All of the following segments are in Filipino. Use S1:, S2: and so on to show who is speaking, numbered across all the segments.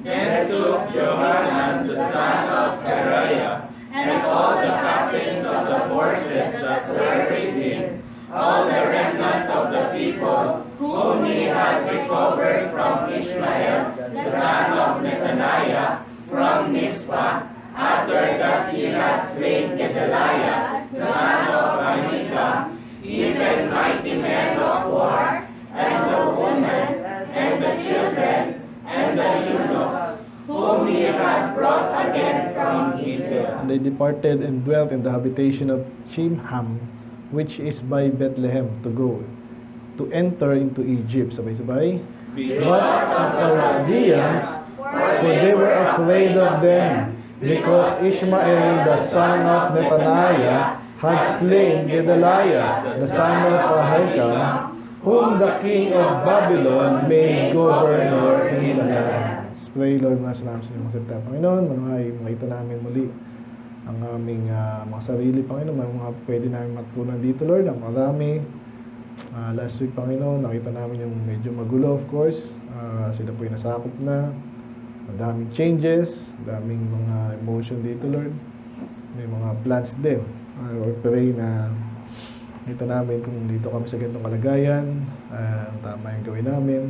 S1: Then took Johanan the son of Kareah, and all the captains of the forces that were with him, all the remnant of the people, whom he had recovered from Ishmael, the son of Nethaniah, from Mizpah, after that he had slain Gedaliah, the son of Ahikam, even mighty men of war, and the women, and the children, and the eunuchs, whom he had brought again from Gibeon.
S2: And they departed and dwelt in the habitation of Chimham, which is by Bethlehem, to go, to enter into Egypt. Sabay-sabay. But the Chaldeans, for they were afraid of them, because Ishmael the son of Nethaniah had slain Gedaliah the son of Ahikam, whom the king of Babylon made governor in the lands. Pray, Lord, mga salamat sa inyong salita, Panginoon. Manaway, makita namin muli ang aming mga sarili, Panginoon. Mga pwede namin matutunan dito, Lord. Ang marami. Last week, Panginoon, nakita namin yung medyo magulo, of course. Sila po yung nasakop na. Ang daming changes, daming mga emotion dito, Lord. May mga plans din. We pray na kita namin kung dito kami sa ganitong kalagayan, tama yung gawin namin.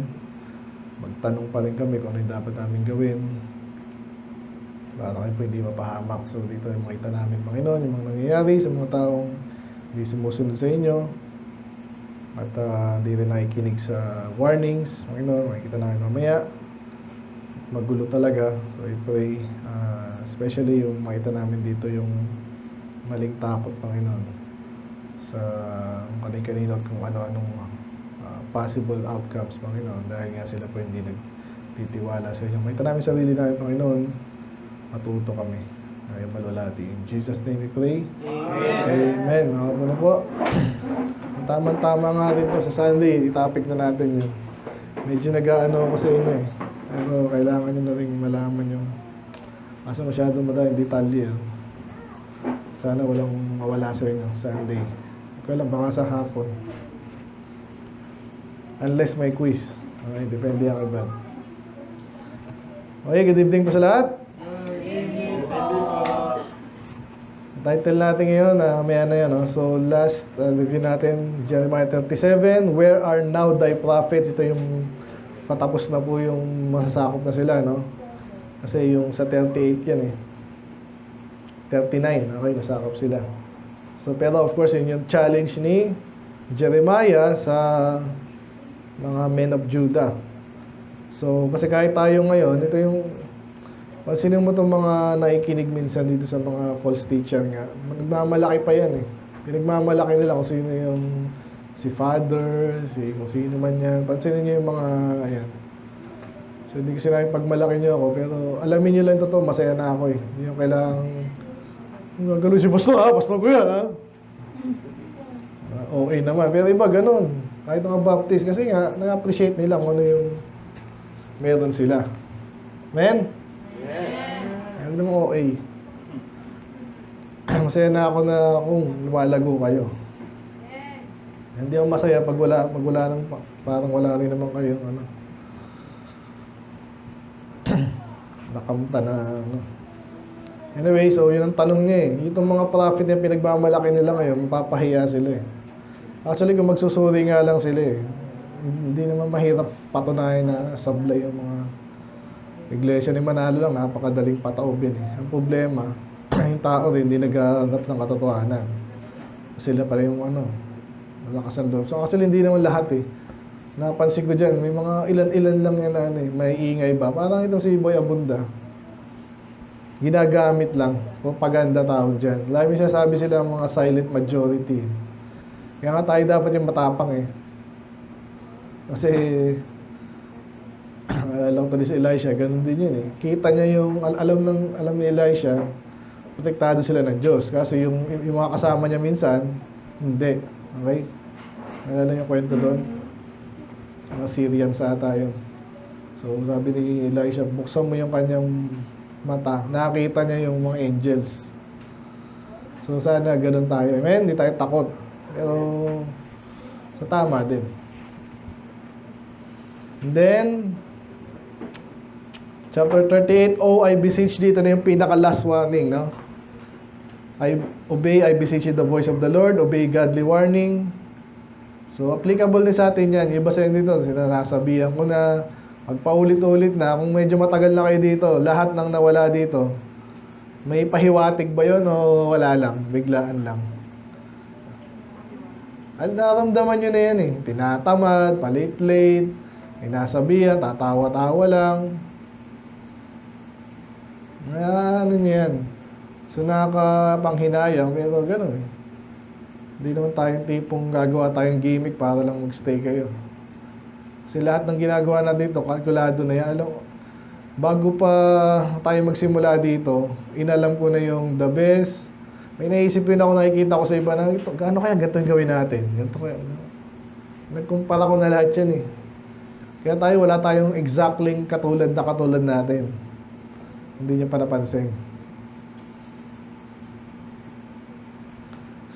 S2: Magtanong pa rin kami kung ano yung dapat namin gawin para kami po hindi mapahamak. So dito ay makita namin, Panginoon, yung mga nangyayari sa mga taong hindi sumusunod sa inyo at hindi rin nakikinig sa warnings. Panginoon, makikita namin mamaya. Magulo talaga. So I pray, especially yung makita namin dito yung maling takot, Panginoon, sa kanino at kung ano-anong possible outcomes, Panginoon, dahil nga sila po hindi nagtitiwala sa inyo. Makita namin sarili namin, Panginoon, matuto kami. Ayaw malwalati. In Jesus' name we pray. Amen. Mga po na po. Tama-tama nga rin po sa Sunday, i-topic na natin yun. Medyo nag-aano ako sa inyo eh. Pero kailangan nyo na rin malaman yung kasi masyadong madaling detalye. Sana walang mawala sa inyo Sunday. Ikaw lang, baka sa hapon. Unless may quiz. Okay, depende ang iba. Okay, good evening po sa lahat.
S1: Good evening po.
S2: Title natin ngayon, maya na yan. So, last review natin, Jeremiah 37, Where are now thy prophets? Ito yung patapos na po yung masasakop na sila, no? Kasi yung sa 38 yan eh. 39, okay, nasakop sila. So, pero of course, yun yung challenge ni Jeremiah sa mga men of Judah. So, kasi kahit tayo ngayon, ito yung pansinin mo itong mga nakikinig minsan dito sa mga false teacher nga. Nagmamalaki pa yan eh. Pinagmamalaki nila kung sino yung si father, kung sino man yan. Pansinin nyo yung mga, ayan. So, hindi ko sinabing pagmalaki nyo ako, pero alamin nyo lang ito, masaya na ako eh. Hindi yung kailangang, gano'n si pastor ha, pastor ko yan ha. Okay naman, pero iba ganun. Kahit mga baptist, kasi nga, na-appreciate nila kung ano yung meron sila. Amen? Ayaw naman OA. Masaya na ako na kung lumalago kayo. Hindi ako masaya pag wala nang, parang wala rin naman kayo, ano. Nakamta na, ano. Anyway, so yun ang tanong niya eh. Itong mga prophet na pinagmamalaki nila ngayon, mapapahiya sila eh. Actually, kung magsusuri nga lang sila eh, hindi naman mahirap patunayan na sablay yung mga iglesia ni Manalo lang, napakadaling pataubin eh. Ang problema, yung tao rin hindi nag-aarap ng katotohanan. Sila pala yung ano, malakas ang loob. So actually, hindi naman lahat eh. Napansin ko dyan, may mga ilan-ilan lang yan na ano eh, may ingay ba. Parang itong si Boy Abunda. Ginagamit lang. Propaganda tawag dyan. Lagi sinasabi sila mga silent majority. Kaya nga tayo dapat yung matapang eh. Kasi, alam ko din si Elisha, ganun din yun eh. Kita niya yung, alam ni Elisha, protektado sila ng Diyos. Kasi yung mga kasama niya minsan, hindi. Okay? Nalala niyo kwento doon? Mga Syrian sa ata yun. So, sabi ni Elisha, buksan mo yung kanyang mata, nakita niya yung mga angels. So sana ganun tayo. Amen? Hindi tayo takot. Pero sa tama din. And then Chapter 38, oh, I beseech thee. Ito na yung pinaka-last warning, no? I beseech you the voice of the Lord. Obey godly warning. So, applicable din sa atin yan. Yung iba sa inyo dito, sinasabihan ko na, magpaulit-ulit na, kung medyo matagal na kayo dito, lahat ng nawala dito, may pahiwatig ba yun o wala lang? Biglaan lang. Ang naramdaman nyo na yan eh. Tinatamad, palit-late, may nasabihan, tatawa-tawa lang. Ano nyo yan? So, nakapanghinayang, pero gano'n eh. Hindi naman tayong tipong gagawa tayong gimmick para lang magstay kayo. Kasi lahat ng ginagawa na dito, kalkulado na yan. Alam, bago pa tayo magsimula dito, inalam ko na yung the best. May naisip din ako, nakikita ko sa iba na, ito, gaano kaya ganito yung gawin natin? Ganito kaya. Nagkumpara ko na lahat yan eh. Kaya tayo, wala tayong exactly katulad natin. Hindi niya pa napansin.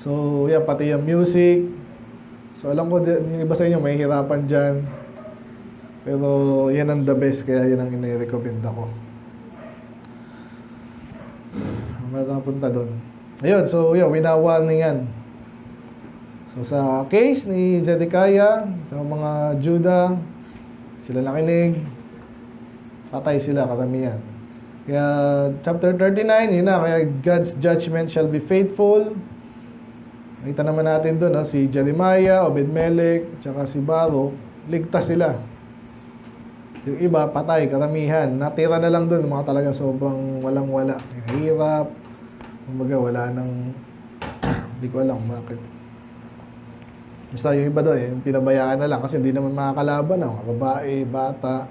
S2: So, yan, pati yung music. So, alam ko, yung iba sa inyo, may hirapan dyan. Pero, yan ang the best, kaya yan ang inirecommend ako. Punta doon. Ayun, so, yun, winawarningan. So, sa case ni Zedekiah, sa mga Judah, sila nakinig, patay sila, karamihan. Kaya, chapter 39, yun na, kaya God's judgment shall be faithful. Nakita naman natin doon, no? Si Jeremiah, Obed-Melech, tsaka si Baruch, ligtas sila. Yung iba, patay, karamihan. Natira na lang doon, mga talaga sobrang walang-wala. Hirap. Kumbaga, wala nang... Hindi ko alam bakit. Basta yung iba doon, yung pinabayaan na lang kasi hindi naman makakalaban. Mga babae, bata,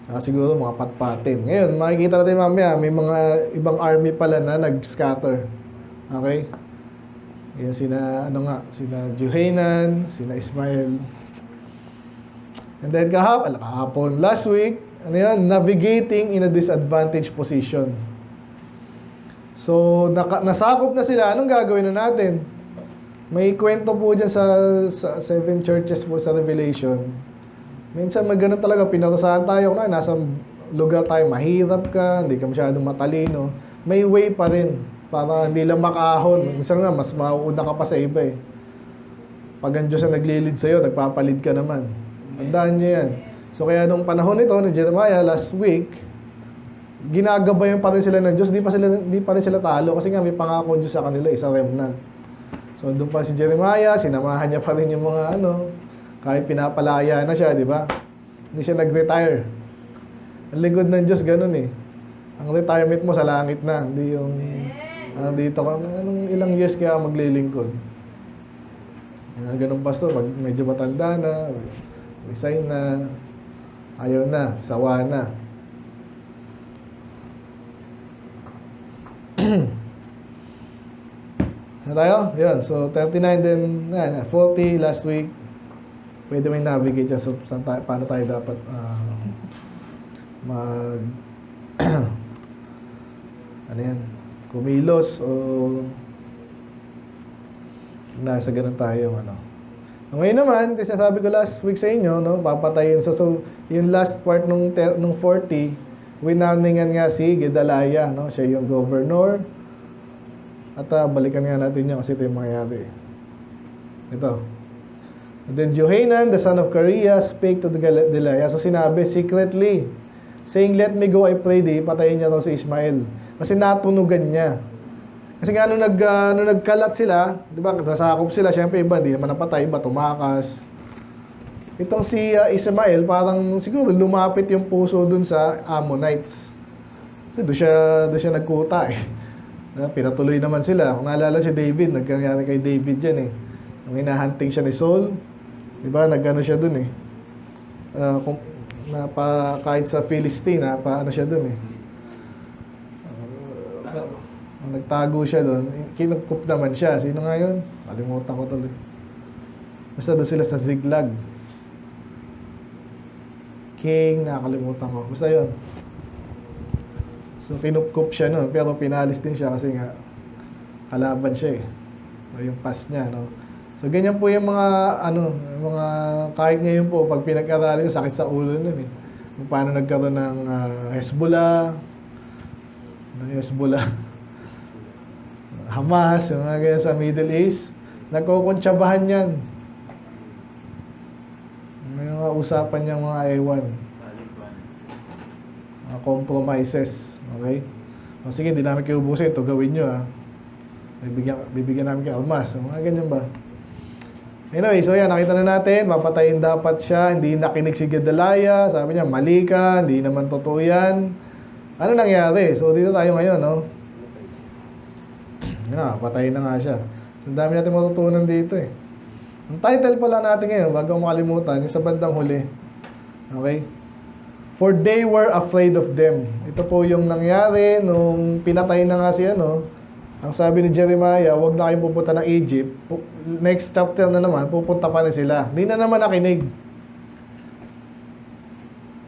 S2: saka siguro mga patpatin. Ngayon, makikita natin mamaya, may mga ibang army pala na nag-scatter. Okay? Yan sina, sina Johanan, sina Ismael. And then kahapon, last week, navigating in a disadvantaged position. So, nasakop na sila. Anong gagawin na natin? May kwento po dyan sa 7 churches po sa Revelation. Minsan magano talaga, pinarusahan tayo. Nasa lugar tayo, mahirap ka, hindi ka masyadong matalino. May way pa rin. Para hindi lang makahon. Minsan nga, mas mauuna ka pa sa iba eh. Pag ang Diyos na naglilid sa'yo, nagpapalid ka naman. Tandaan nyo yan. So kaya nung panahon nito, ni Jeremiah, last week, ginagabayan pa rin sila ng Diyos. Di pa rin sila talo kasi nga may pangako ng Diyos sa kanila, isa remnant. So doon pa si Jeremiah, sinamahan niya pa rin yung mga kahit pinapalaya na siya, di ba? Hindi siya nag-retire. Ang lingkod ng Diyos, ganun eh. Ang retirement mo sa langit na, hindi yung... dito ka, anong ilang years kaya maglilingkod? Ganun pastor, medyo matanda na, resign na, ayaw na, sawa na. Tayo? Yun, so 39 din, 40 last week. Pwede may navigate yan, so paano tayo dapat ano yan? Kumilos o nasa ganun tayo Ngayon naman, sabi ko last week sa inyo, papatayin. So yung last part nung 40, winarningan nga si Gedaliah, siya yung governor. At balikan nga natin niya kasi ito yung mangyayari. Ito. And then Johanan, the son of Kareah, spake to Gedaliah. So sinabi secretly, saying, let me go, I pray thee, patayin niya daw si Ismael. Kasi natunugan niya. Kasi nga nung nagkalat sila, di ba, nasakop sila, syempre iba, hindi naman napatay, iba tumakas. Itong si Ismael, parang siguro lumapit yung puso dun sa Ammonites. Kasi doon siya nagkuta eh. Pinatuloy naman sila. Kung naalala si David, nagkangyari kay David yan eh. Nung hinahunting siya ni Saul, di ba, nagano siya dun eh. Kahit sa Philistine, ano siya dun eh. Nagtago siya doon, kinagkup naman siya. Sino nga yun? Kalimutan ko tuloy. Basta doon sila sa Ziklag. King, nakalimutan ko. Basta yun. So, kinupkup siya noon, pero pinalis din siya kasi nga kalaban siya eh. O yung pass niya, So, ganyan po yung mga, kahit ngayon po, pag pinag-aralin, sakit sa ulo nun eh. kung paano nagkaroon ng Hezbollah, Hamas, yung mga ganyan sa Middle East. Nagkukuntsabahan yan. May mga usapan niyang mga ewan. Mga compromises. Okay? O sige, hindi namin kayo ubusin. Ito gawin nyo, ha. Bibigyan namin kayo almas. Mga ganyan ba? Anyway, so yan, nakita na natin. Papatayin dapat siya. Hindi nakinig si Gedaliah. Sabi niya, mali ka. Hindi naman totoo yan. Ano nangyari? So, dito tayo ngayon, no? Yan, patayin na nga siya. So, ang dami natin matutunan dito, eh. Ang title pala natin ngayon, bago makalimutan, yung sa bandang huli. Okay? For they were afraid of them. Ito po yung nangyari nung pinatay na nga si ano. Ang sabi ni Jeremiah, wag na kayong pupunta ng Egypt. Next chapter na naman, pupunta pa na sila. Hindi na naman nakinig.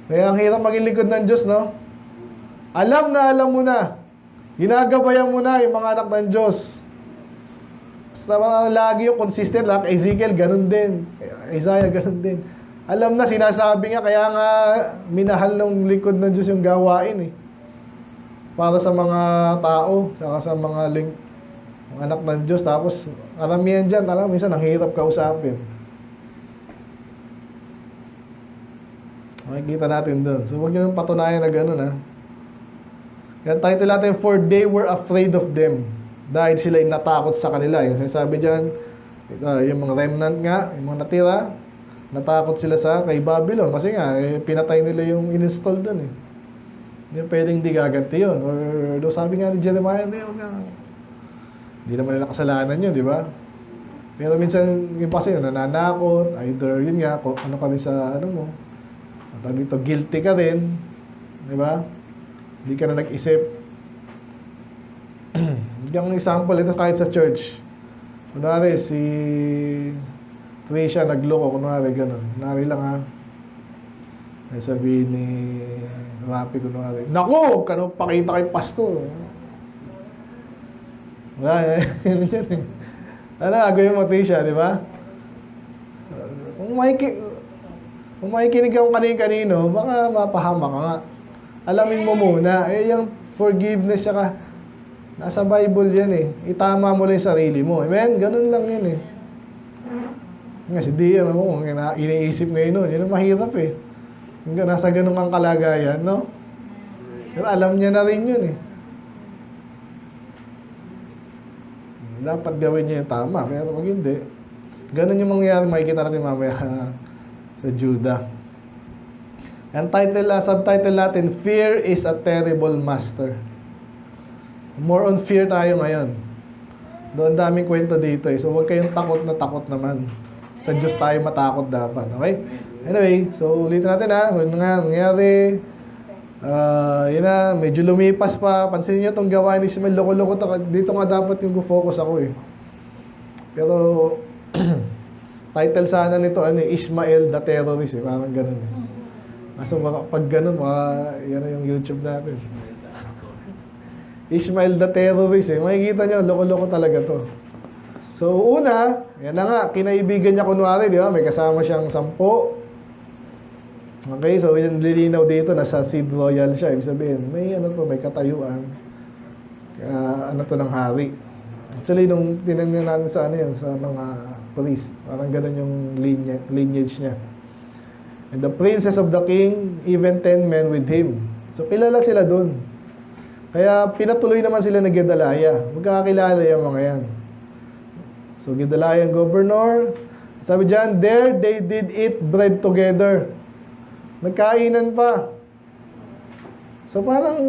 S2: Kaya ang hirap maging likod ng Diyos, no? Alam na alam mo na. Ginagabayan mo na yung mga anak ng Diyos. Basta lagi yung consistent lang. Ezekiel, ganun din. Isaiah, ganun din. Alam na, sinasabi nga, kaya nga minahal ng likod ng Diyos yung gawain, eh. Para sa mga tao, saka sa mga anak ng Diyos. Tapos, karamihan dyan, minsan ang hirap kausapin. Makikita natin doon. So, huwag nyo patunayan na gano'n, ha. Yan, title natin, For they were afraid of them. Dahil sila natakot sa kanila. Yung sinasabi dyan, yung mga remnant nga, yung mga natira, natakot sila kay Babylon. Kasi nga, pinatay nila yung in-install doon, eh. Hindi pwedeng hindi gaganti yun. Or sabi nga ni Jeremiah, hindi naman nila kasalanan yun, di ba? Pero minsan, yung kasi nananakot, either yun nga, ano ka rin sa ano mo, at dito, guilty ka rin, di ba? Hindi ka na nag-isip. Yung example, ito kahit sa church. Kunwari, si Trisha nagloko, kunwari, gano'n. Kunwari lang, ha. Ay sabihin ni Rapi, kunwari, naku, huwag pakita kay pastor. Wala, yun yan, eh. Ano, agawin mo, Trisha, di ba? Kung makikinig kang kanino, baka mapahama ka nga. Alamin mo muna, yung forgiveness saka nasa Bible yan, eh. Itama mo lang yung sarili mo. Amen? Ganun lang yan, eh. Kasi di yan, iniisip ngayon nun. Yun ang mahirap, eh. Nasa ganun kang kalagayan, no? Pero alam niya na rin yun, eh. Dapat gawin niya yung tama, pero pag hindi, ganun yung mangyayari, makikita natin mamaya sa Judah. Ang subtitle natin, Fear is a Terrible Master. More on fear tayo ngayon. Doon daming kwento dito, eh. So, huwag kayong takot na takot naman. Sa Diyos tayo matakot dapat. Okay? Anyway, so ulitin natin, ha. So, yun nga, nangyari. Yun na, medyo lumipas pa. Pansinin nyo itong gawain ni Ishmael. Loko-loko to. Dito nga dapat yung focus ako, eh. Pero, title sana nito, Ishmael the Terrorist, eh. Parang ganun, eh. So, pag ganun, yan na yung YouTube natin. Ishmael the Terrorist, eh. Makikita nyo, loko-loko talaga to. So, una, yan na nga, kinaibigan niya kunwari, di ba? May kasama siyang 10. Okay, so yan lilinaw dito, nasa seed royal siya. Ibig sabihin, may may katayuan. Ano to ng hari. Actually, nung tinignan natin sa sa mga priest, parang ganun yung lineage niya. And the princes of the king, even 10 men with him. So, kilala sila dun. Kaya, pinatuloy naman sila ng Gedaliah. Magkakakilala yung mga yan. So, Gedaliah ang governor. Sabi dyan, there they did eat bread together. Nagkainan pa. So, parang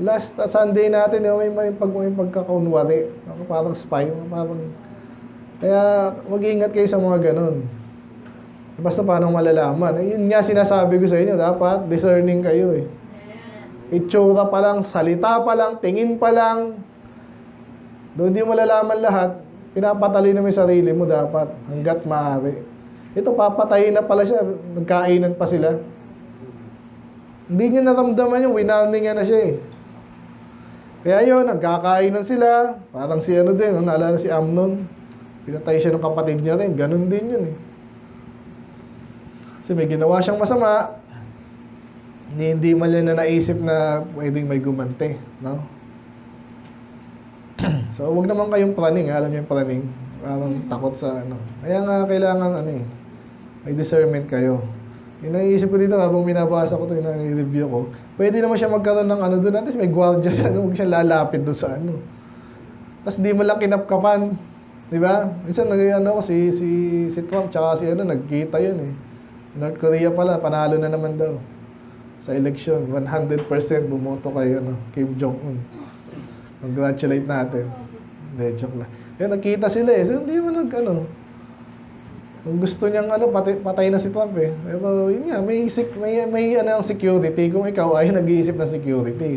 S2: last Sunday natin, may pagkakaunwari. Parang spy. Kaya, mag-iingat kayo sa mga ganun. Basta paano malalaman. Yun nga sinasabi ko sa inyo, dapat discerning kayo, eh. Itsura pa lang, salita pa lang, tingin pa lang. Doon di malalaman lahat, pinapatali naman yung sarili mo dapat, hanggat maaari. Ito, papatayin na pala siya, nagkainan pa sila. Hindi niya naramdaman yung winarning na siya, eh. Kaya yun, nagkakainan sila, parang si din, naalala si Amnon, pinatay siya ng kapatid niya rin, ganun din yun, eh. Kasi may ginawa siyang masama, Hindi man yan na naisip na pwedeng may gumante, no? So, wag naman kayong praning, alam niyo yung praning, parang takot sa ano. Kaya nga kailangan ano eh, may discernment kayo. Yung naiisip ko dito habang binabasa ko ito, yung nai-review ko, pwede naman siya magkaroon ng ano doon, at least may gwardiya sa ano, huwag siya lalapit doon sa ano. Tapos di mo lang kinapkapan, di ba? Minsan ano, si Trump tsaka si ano, nagkita yun eh. North Korea pala, panalo na naman daw sa election. 100% bumoto kay ano, Kim Jong-un. Congratulate natin. Hindi, joke lang. Kaya nagkita sila eh. So hindi mo ano. Kung gusto niyang ano, patay na si Trump eh. Pero yun nga, may ano ang security. Kung ikaw ay nag-iisip na security.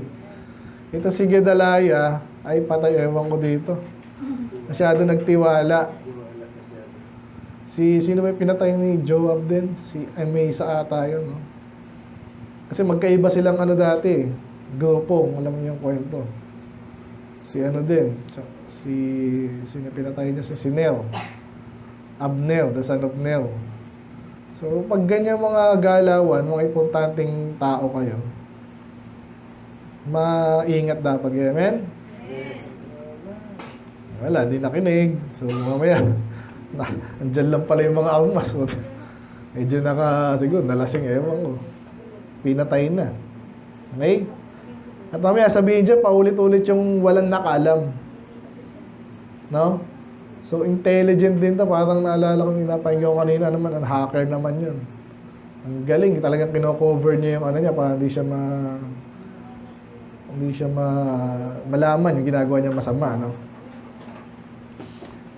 S2: Ito si Gedaliah, ay patay, ewan ko dito. Masyado nagtiwala. Sino ba yung pinatay ni Joab din? Si Amasa ata yun, no? Kasi magkaiba silang ano dati, grupo, alam mo yung kwento. Si ano din, sino pinatay niya? Si Nel. Abner, the son of Nel. So, pag ganyan mga galawan, mga importanteng tao kayo, maingat dapat kayo, amen? Wala, di nakinig. So, mamaya, andyan lang pala yung mga almas. Medyo siguro, nalasing, ewan ko. Pinatay na. Okay? At mamaya, sabihin dyan, paulit-ulit yung walang nakalam. No? So, intelligent din to. Parang naalala ko, napahinggan ko kanina naman, ang hacker naman yun. Ang galing, talagang kino-cover niya yung ano niya, para hindi siya malaman yung ginagawa niya masama, no?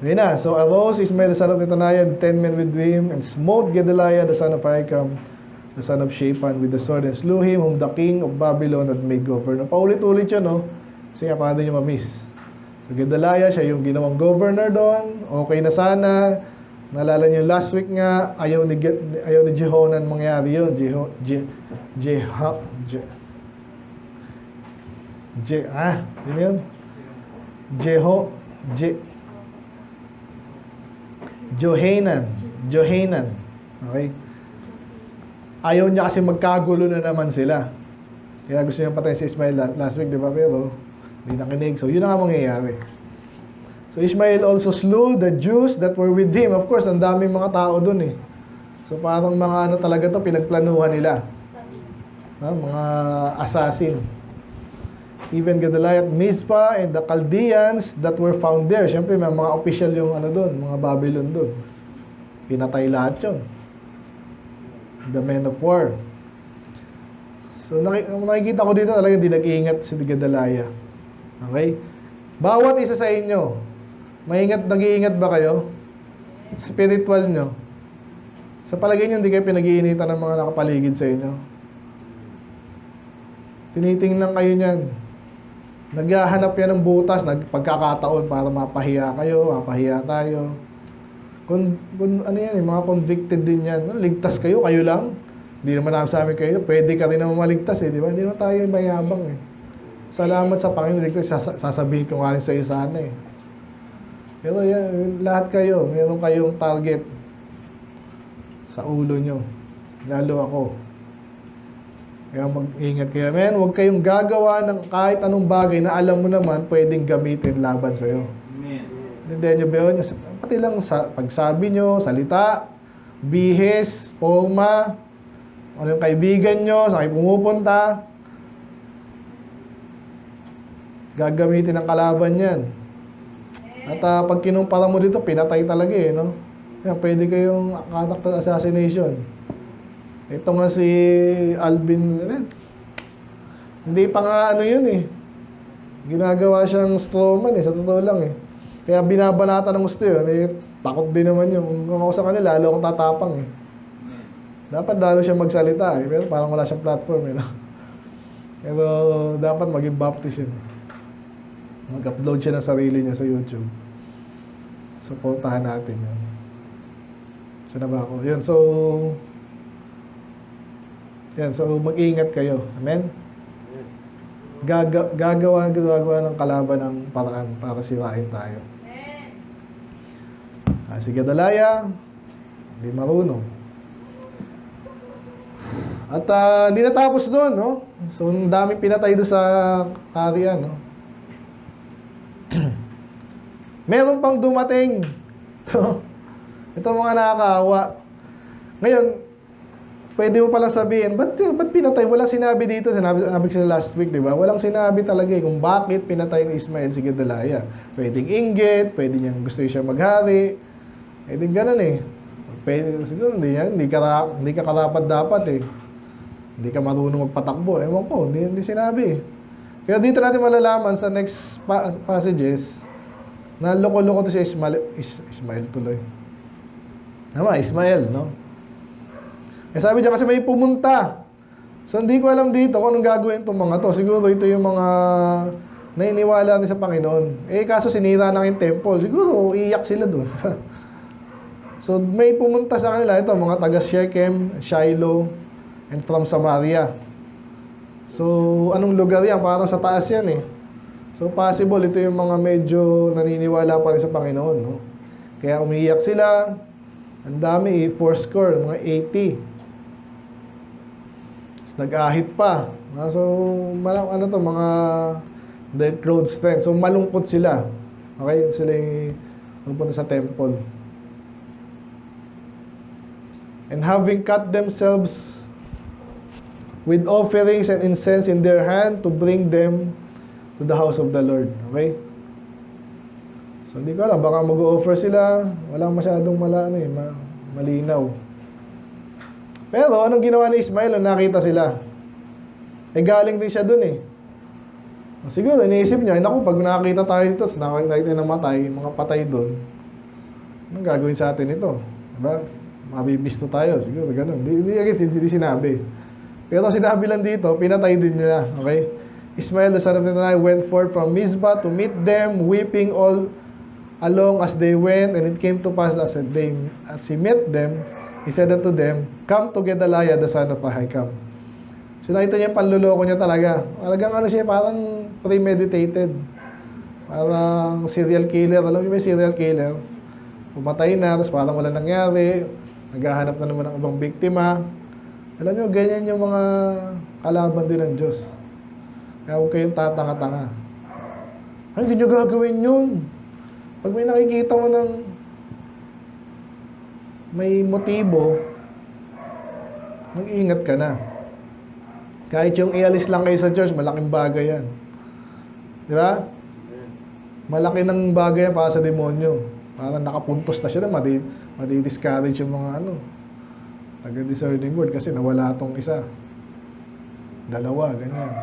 S2: Ngayon na, so arose Ismael the son of Nethaniah, 10 men with him, and smote Gedaliah the son of Ahikam, the son of Shaphan, with the sword, and slew him, whom the king of Babylon had made governor. Paulit-ulit yun, no? Kasi nga, paano nyo ma-miss? So, Gedaliah, siya yung ginawang governor doon. Okay na sana. Naalala nyo, last week nga, ayaw ni Jehonan mangyari yun. Yun yun? Johanan. Okay? Ayaw niya kasi magkagulo na naman sila. Kaya gusto niya patayin si Ismael last week, di ba? Pero, hindi nakinig. So, yun ang mangyayari. So, Ismael also slew the Jews that were with him. Of course, ang daming mga tao dun eh. So, parang mga ano talaga to, pinagplanuhan nila. Mga assassin. Even Gedaliah at Mizpah and the Chaldeans that were found there. Siyempre, may mga official yung ano dun, mga Babylon dun. Pinatay lahat yun. The men of war. So, nakikita ko dito talaga hindi nag-iingat si Gedaliah. Okay? Bawat isa sa inyo, nag-iingat ba kayo? Spiritual nyo. Sa palagay nyo, hindi kayo pinag-iinitan ng mga nakapaligid sa inyo. Tinitingnan kayo niyan. Naghahanap yan ng butas, pagkakataon para mapahiya kayo, mapahiya tayo. Kung ano yan, mga convicted din yan. Ligtas kayo lang. Hindi naman namin sa amin kayo, pwede ka rin naman maligtas eh, di ba? Hindi naman tayo mayabang eh. Salamat sa Panginoon, ligtas, sasabihin ko nga rin sa isa na eh. Pero yan, lahat kayo, meron kayong target sa ulo nyo. Lalo ako. Kaya mag-ingat kayo. Men, huwag kayong gagawa ng kahit anong bagay na alam mo naman pwedeng gamitin laban sa'yo.
S1: Amen.
S2: Hindi nyo ba yun? Pati lang sa pagsabi nyo, salita, bihis, forma, ano yung kaibigan nyo, sa kayo pumupunta, gagamitin ng kalaban yan. At pag kinumpara mo dito, pinatay talaga eh, no? Kaya pwede kayong character assassination. Ito nga si Alvin, hindi pa nga ano yun eh. Ginagawa siyang strawman eh, sa totoo lang eh. Kaya binabanata ng gusto yun, eh, takot din naman yun. Kung ako sa kanila, lalo akong tatapang eh. Dapat lalo siya magsalita eh, pero parang wala siyang platform eh, no? Pero dapat maging baptist yun eh. Mag-upload siya ng sarili niya sa YouTube. Supportahan natin yan. Saan na ba ako? Yun, so mag-ingat kayo. Amen? Gagawa ng kalaban ng paraan para sirain tayo. Si Gedaliah, hindi marunong. At hindi natapos doon, no? So, ang daming pinatay doon sa kaharian, no? Meron pang dumating. Ito mga nakakaawa. Ngayon, pwede mo palang sabihin, ba't pinatay? Walang sinabi dito. Sinabi ko sa last week, di ba? Walang sinabi talaga kung bakit pinatay ni Ismael si Gedaliah. Pwedeng inggit, pwede niyang gusto siya maghari. Pwedeng ganun eh. Pwede, siguro hindi ka karapat dapat eh. Hindi ka marunong magpatakbo. Ewan ko, hindi sinabi. Pero dito natin malalaman sa next passages na loko-loko to si Ismael tuloy. Ismael, no? Sabi niya kasi may pumunta. So hindi ko alam dito kung anong gagawin itong mga to. Siguro ito yung mga nainiwala din sa Panginoon. Kaso sinira na yung temple. Siguro iiyak sila doon. So may pumunta sa kanila ito, mga taga Shechem, Shiloh, and from Samaria. So anong lugar yan? Parang sa taas yan eh. So possible ito yung mga medyo naniniwala pa rin sa Panginoon, no? Kaya umiiyak sila. Ang dami eh, 4 score, mga 80. Nag-ahit pa. So mga Dead Crowd Strength. So malungkot sila. Okay, sila yung punta sa temple. And having cut themselves with offerings and incense in their hand to bring them to the house of the Lord. Okay? So, hindi ko alam. Baka mag-offer sila. Wala masyadong malinaw. Pero, anong ginawa ni Ismael nung nakita sila? Galing din siya dun eh. Siguro, iniisip niya, naku, pag nakita tayo dito, nakita tayo ng mga patay dun, anong gagawin sa atin ito? Diba? Mabibisto tayo. Siguro, ganun. Hindi sinabi. Pero sinabi lang dito, pinatay din nila. Okay? Ismael, the son of Nethaniah, went forth from Mizpah to meet them, weeping all along as they went. And it came to pass as he met them, he said unto them, "Come to Gedaliah, the son of Ahikam." So nakita niya yung panluloko niya talaga. Talagang siya, parang premeditated. Parang serial killer. Alam niyo may serial killer? Pumatay na, tapos parang wala nangyari. Naghahanap na naman ng ibang biktima. Alam niyo, ganyan yung mga kalaban din ng Diyos. Kaya huwag kayong tatanga-tanga. Hindi nyo gagawin yun. Pag may nakikita mo ng may motibo, mag-iingat ka na. Kahit yung ialis lang kayo sa church, malaking bagay yan. Di ba? Malaki ng bagay yan para sa demonyo. Parang nakapuntos na siya na madi-discourage yung mga taga-discerning word kasi nawala tong isa. Dalawa, ganyan.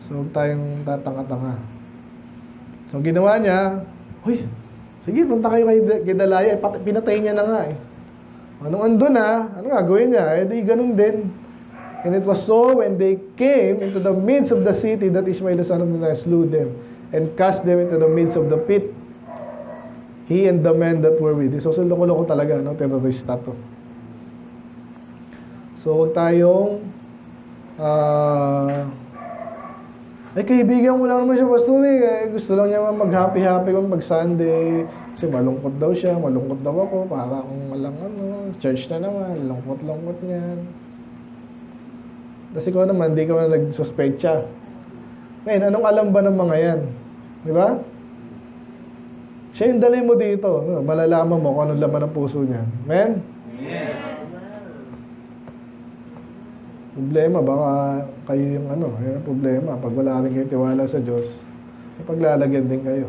S2: So, huwag tayong tatanga-tanga. So, ginawa niya, sige, punta kayo kay Gedaliah. Pinatay niya na nga eh. Anong andun ano gagawin niya? Di ganun din. And it was so when they came into the midst of the city that Ishmael the son of Nethaniah slew them and cast them into the midst of the pit. He and the men that were with him. So, loko-loko talaga, no? Terrorista to. So, huwag tayong kaibigan mo lang naman siya, pastor eh. Gusto lang niya mag-happy-happy kung mag-Sunday. Kasi malungkot daw siya, malungkot daw ako. Para akong walang church na naman. Lungkot-lungkot niyan. Kasi ko naman, di ka na nagsuspecha. Ngayon, anong alam ba ng mga yan? Di ba? Siya yung dali mo dito. Malalaman mo kung anong laman ng puso niya. Amen?
S1: Amen.
S2: Problema, baka kayo yung yun ang problema. Pag wala rin kayo tiwala sa Diyos, ipaglalagyan din kayo.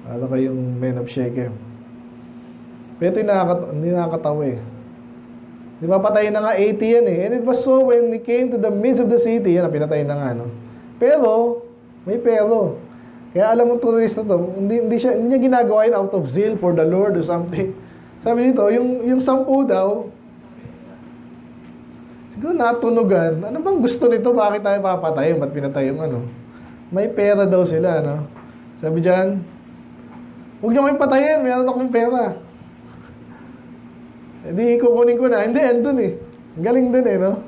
S2: Para kayong men of Shechem. Pero ito hindi nakakatawa eh. Di ba patayin na nga 80 yan eh. And it was so when he came to the midst of the city, yan, pinatayin na nga, no? Pero, may pero. Kaya alam mo turista to, hindi niya ginagawa yun out of zeal for the Lord or something. Sabi dito, yung 10 daw, siguro natunugan. Ano bang gusto nito? Bakit tayo papatayin? Ba't pinatay yung May pera daw sila, no? Sabi dyan, huwag niyo kayong patayin. Meron akong pera. Hindi, kukunin ko na. Hindi, andun eh. Galing din eh, no?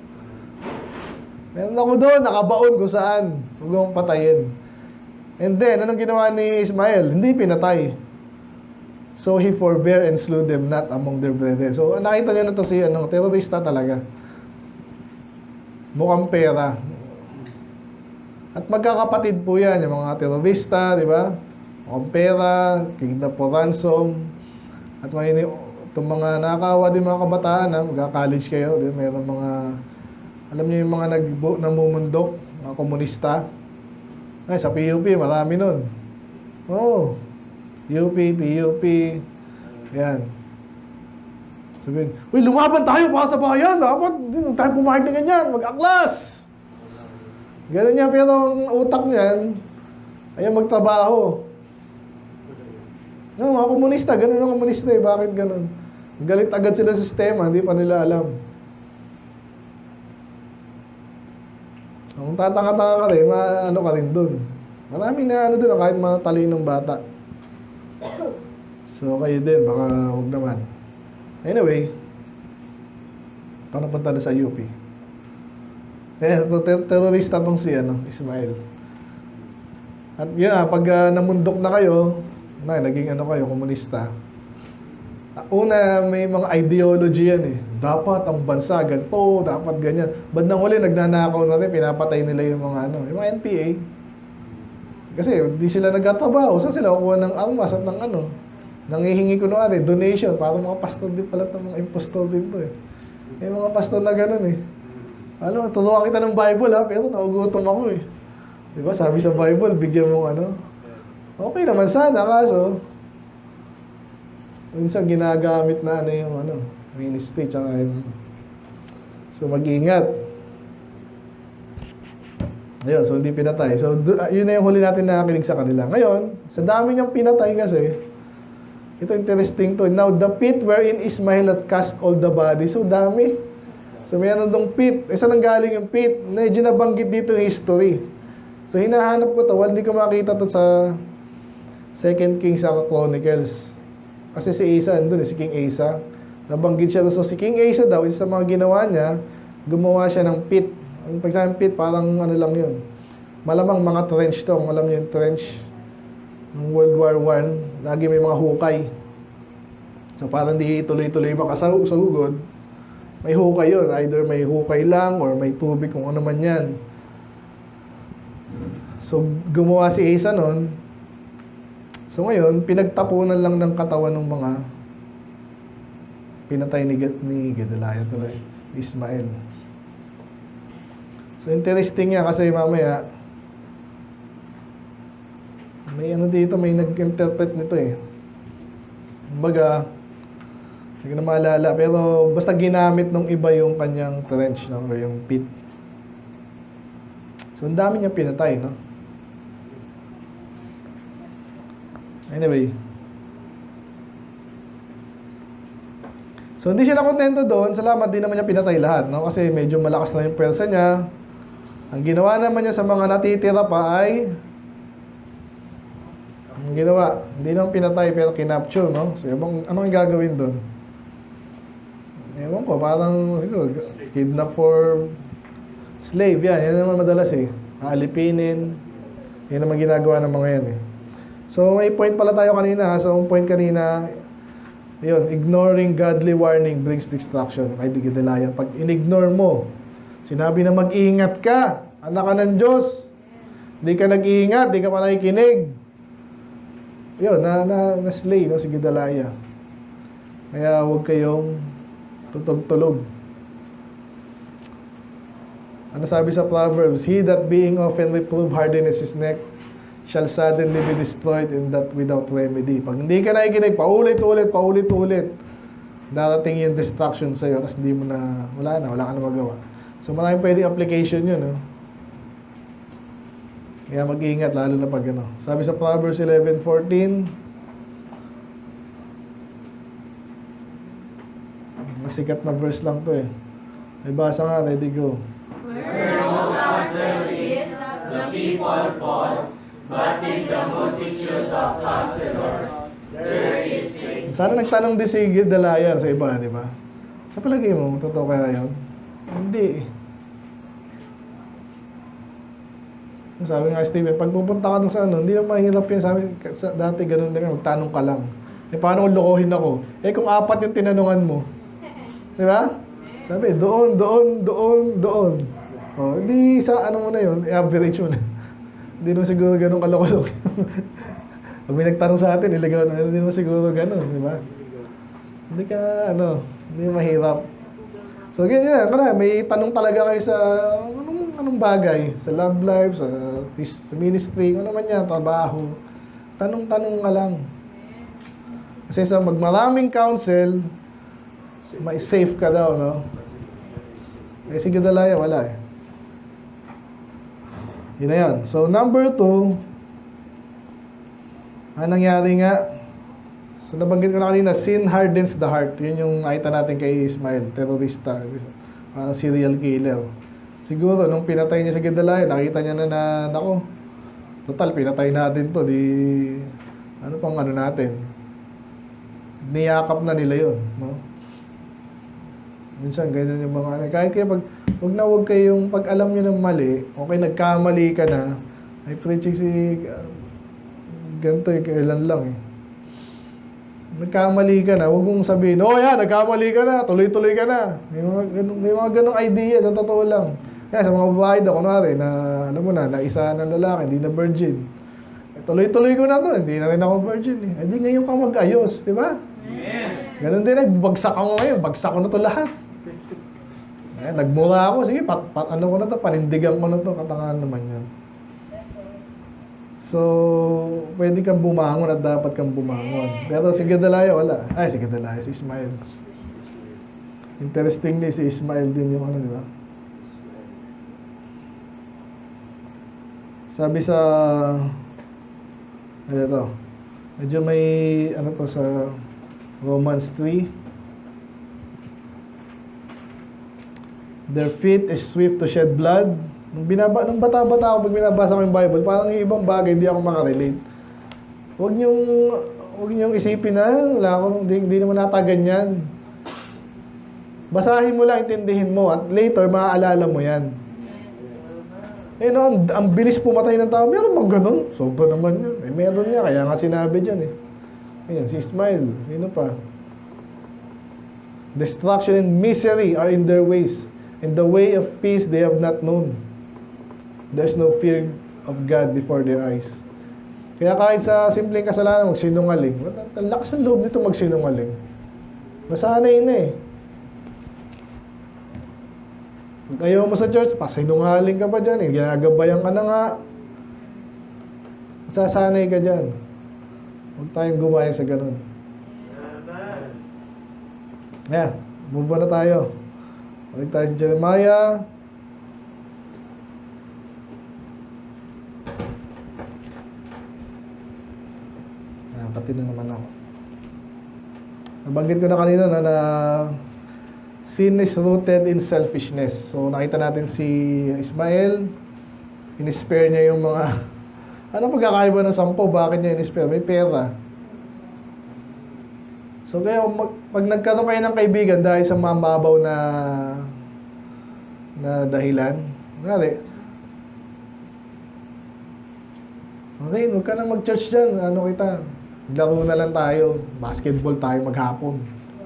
S2: Meron ako doon, nakabaon kung saan. Huwag akong patayin. And then, anong ginawa ni Ismael? Hindi pinatay. So he forbear and slew them not among their brethren. So nakita nyo na to si terorista talaga. Mukhang pera. At magkakapatid po yan, yung mga terorista, di ba? Mukhang pera, kingdom for ransom. At itong mga nakakawa din mga kabataan, magka-college kayo, di ba? Meron mga, alam niyo yung mga namumundok, mga komunista. Ay, sa PUP, marami nun. Oo. UP, PUP, yan. Sabihin, uy, lumaban tayo para sa bayan. Dapat, hindi tayo pumayag na ganyan. Mag-aklas. Ganun niya, pero ang utak niyan, ay magtrabaho. No, mga komunista, ganun ang komunista eh. Bakit ganun? Galit agad sila sa sistema, hindi pa nila alam. Kung tatanga-tanga ka rin, ano ka rin dun. Maraming na ano dun, kahit mga talinong bata. So, kayo din, baka huwag naman. Anyway, ito napunta na sa UP. Terorista tong si Ismael. At yun pag namundok na kayo, naging kayo, komunista. Una, may mga ideology yan eh. Dapat ang bansa, ganito, dapat ganyan. Bandang huli, nagnanakaw na rin, pinapatay nila yung mga yung mga NPA. Kasi di sila nagtatrabaho. Saan sila kukuha ng armas at ng nangihingi ko donation. Para mga pastor din pala itong mga impostor din to eh. May mga pastor na ganun eh. Turuan kita ng Bible pero naugutom ako eh. Diba, sabi sa Bible, bigyan mo okay naman sana, kaso minsan ginagamit na yung ministry, tsaka so mag-ingat. Ayun, so hindi pinatay. So yun na yung huli natin nakakinig sa kanila. Ngayon, sa dami niyang pinatay kasi, ito interesting to. Now, the pit wherein Ismael had cast all the body. So dami. So mayroon dong pit. Saan ang galing yung pit? Medyo nabanggit dito yung history. So hinahanap ko to. Hindi ko makita to sa 2 Kings Chronicles. Kasi si Asa andun si King Asa. Nabanggit siya. So si King Asa daw, isa sa mga ginawa niya, gumawa siya ng pit. Ang pagsasabing pit, parang lang yun. Malamang mga trench to. Kung alam niyo yung trench ng World War I, lagi may mga hukay. So parang di tuloy-tuloy makasahugod. May hukay yun. Either may hukay lang or may tubig, kung ano man yan. So gumawa si Asa nun. So ngayon, pinagtapunan lang ng katawan ng mga pinatay ni Gedaliah tuloy, Ismael. So interesting niya kasi mamaya may dito, may nag-interpret nito eh. Kumbaga, hindi ko na maalala, pero basta ginamit nung iba yung kanyang trench, or yung pit. So ang dami niya pinatay, no? Anyway. So hindi siya nakontento doon, salamat din naman niya pinatay lahat, no? Kasi medyo malakas na yung pwersa niya. Ang ginawa naman niya sa mga natitira pa ay hindi naman pinatay pero kinapture, no? So, anong gagawin doon? Ewan ko, parang siguro, kidnap for slave, yan naman madalas eh. Alipinin, yan naman ginagawa ng mga yan eh. So, may point pala tayo kanina. So, ang point kanina, yun, ignoring godly warning brings destruction. Kay Gedaliah, pag in-ignore mo, sinabi na mag-iingat ka, anak ka ng Diyos. Hindi ka nag-iingat, hindi ka pa nakikinig. Yun, na-slay, no, si Gedaliah. Kaya huwag kayong tutog-tulog. Ano sabi sa Proverbs? He that being often reproved hardens his neck shall suddenly be destroyed and that without remedy. Pag hindi ka nakikinig, paulit-ulit, darating yung destruction sa'yo, tapos hindi mo na, wala ka na magawa. So maraming pwedeng application yun, no? Kaya mag-iingat, lalo na pag Sabi sa Proverbs 11:14, masikat na verse lang to eh. May basa nga, ready, go.
S1: Where no counsel is, the people fall, but in the multitude of counselors, there is safety.
S2: Sana nagtanong din si Gedaliah sa iba, di ba? Sa palagay mo, totoo kaya yun? Hindi. Sabi nga Steven, pag pupunta ka dun sa hindi naman mahirap yan. Sabi, dati ganun din, magtanong ka lang. Eh, paano kung lokohin ako? Eh, kung 4 yung tinanungan mo. Di ba? Sabi, doon. O, di sa ano mo na yun, i-average mo na. Hindi naman siguro ganun kaloko-loko. Pag may nagtanong sa atin, iligaw na, hindi naman siguro ganun, di ba? Hindi ka, hindi mahirap. So, ganyan, may tanong talaga kayo sa anong bagay, sa love life, sa ministry, ano naman yan, trabaho. Tanong-tanong ka lang. Kasi sa magmaraming counsel, may safe ka daw, no? Eh, si Gedaliah, wala eh. Yun na yan. So, number 2, anong nangyari nga? So, nabanggit ko na kanina, sin hardens the heart. Yun yung nakita natin kay Ismael, terorista, serial killer. Siguro, nung pinatay niya si Gedaliah, nakita niya na nako, total, pinatay natin to, di, ano pang ano natin? Niyakap na nila yun, no? Minsan, ganyan yung mga ano. Kahit kaya wag kayong, pag alam nyo ng mali, okay, nagkamali ka na, ay preaching si, ganito yung kailan lang eh. Nagkamali ka na, wag mong sabihin, oh yan, nagkamali ka na, tuloy-tuloy ka na. May mga ganong idea, sa totoo lang. Kaya sa mga babae daw, kunwari, na, alam mo na isa ng lalaki, hindi na virgin. Tuloy-tuloy ko na to, hindi na rin ako virgin eh. Hindi ngayon ka mag-ayos, di ba? Ganun din eh, bagsak ako ngayon, bagsak ko na to lahat. Eh, nagmura ako, sige, ano ko na to, panindigan ko na to, katangahan naman yan. So, pwede kang bumangon at dapat kang bumangon. Pero si Gedaliah, wala. Ay, si Gedaliah, si Ismael. Interestingly, si Ismael din yung ano, di ba? Sabi sa, ito, medyo may, ano to, sa Romans 3. Their feet is swift to shed blood. Nung bata-bata ako, pag binabasa ko yung Bible, parang yung ibang bagay, hindi ako makarelate. Huwag niyong isipin na, wala ako, hindi naman nata ganyan. Basahin mo lang, intindihin mo, at later, maaalala mo yan. Eh no, ang bilis pumatay ng tao, meron bang ganun? Sobra naman yun. Eh, meron niya, kaya nga sinabi dyan eh. Ayan, si Ismael, yun pa. Destruction and misery are in their ways. In the way of peace they have not known. There's no fear of God before their eyes. Kaya kahit sa simpleng kasalanan, magsinungaling. Ang lakas ng loob nito magsinungaling. Nasanay na eh. Kung ayaw mo sa church, pasinungaling ka pa dyan eh. Ginagabayan ka na nga. Masasanay ka dyan. Huwag tayong gumaya sa ganun. Yeah, move on na tayo. Balik tayo sa Jeremiah. Pati na naman ako. Nabanggit ko na kanina na sin is rooted in selfishness. So nakita natin si Ismael, in-spare niya yung mga ano pagkakaiba ng 10? Bakit niya in-spare? May pera. So kaya pag nagkaroon kayo ng kaibigan dahil sa mababaw na dahilan, okay, huwag ka na mag-church dyan. Ano kita? Laro na lang tayo. Basketball tayo maghapon.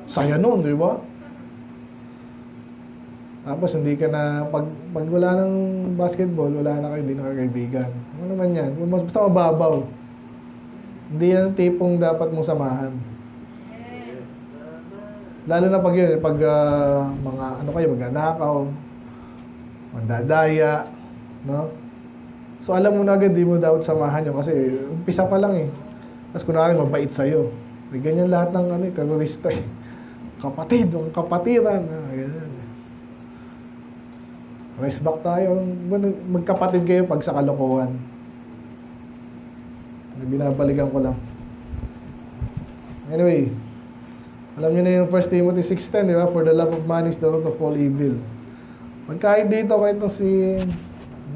S2: Saya nun, di ba? Tapos hindi ka na, pag wala ng basketball, wala na kayo, hindi na kayo kaibigan. Ano naman yan? Basta mababaw. Hindi yan tipong dapat mong samahan. Lalo na pag yun, pag mga, ano kayo, magnanakaw, mandadaya, no? So alam mo na agad, di mo dapat samahan yun kasi umpisa pa lang eh. Tapos kunwari mabait sa'yo. May ganyan lahat ng terorista eh. Kapatid, ang kapatiran. Ganyan. Race back tayo. Magkapatid kayo pag sa kalokohan. Binabalikan ko lang. Anyway, alam niyo na yung 1 Timothy 6:10, di ba? For the love of money is the root of all evil. Kahit dito, kahit itong si...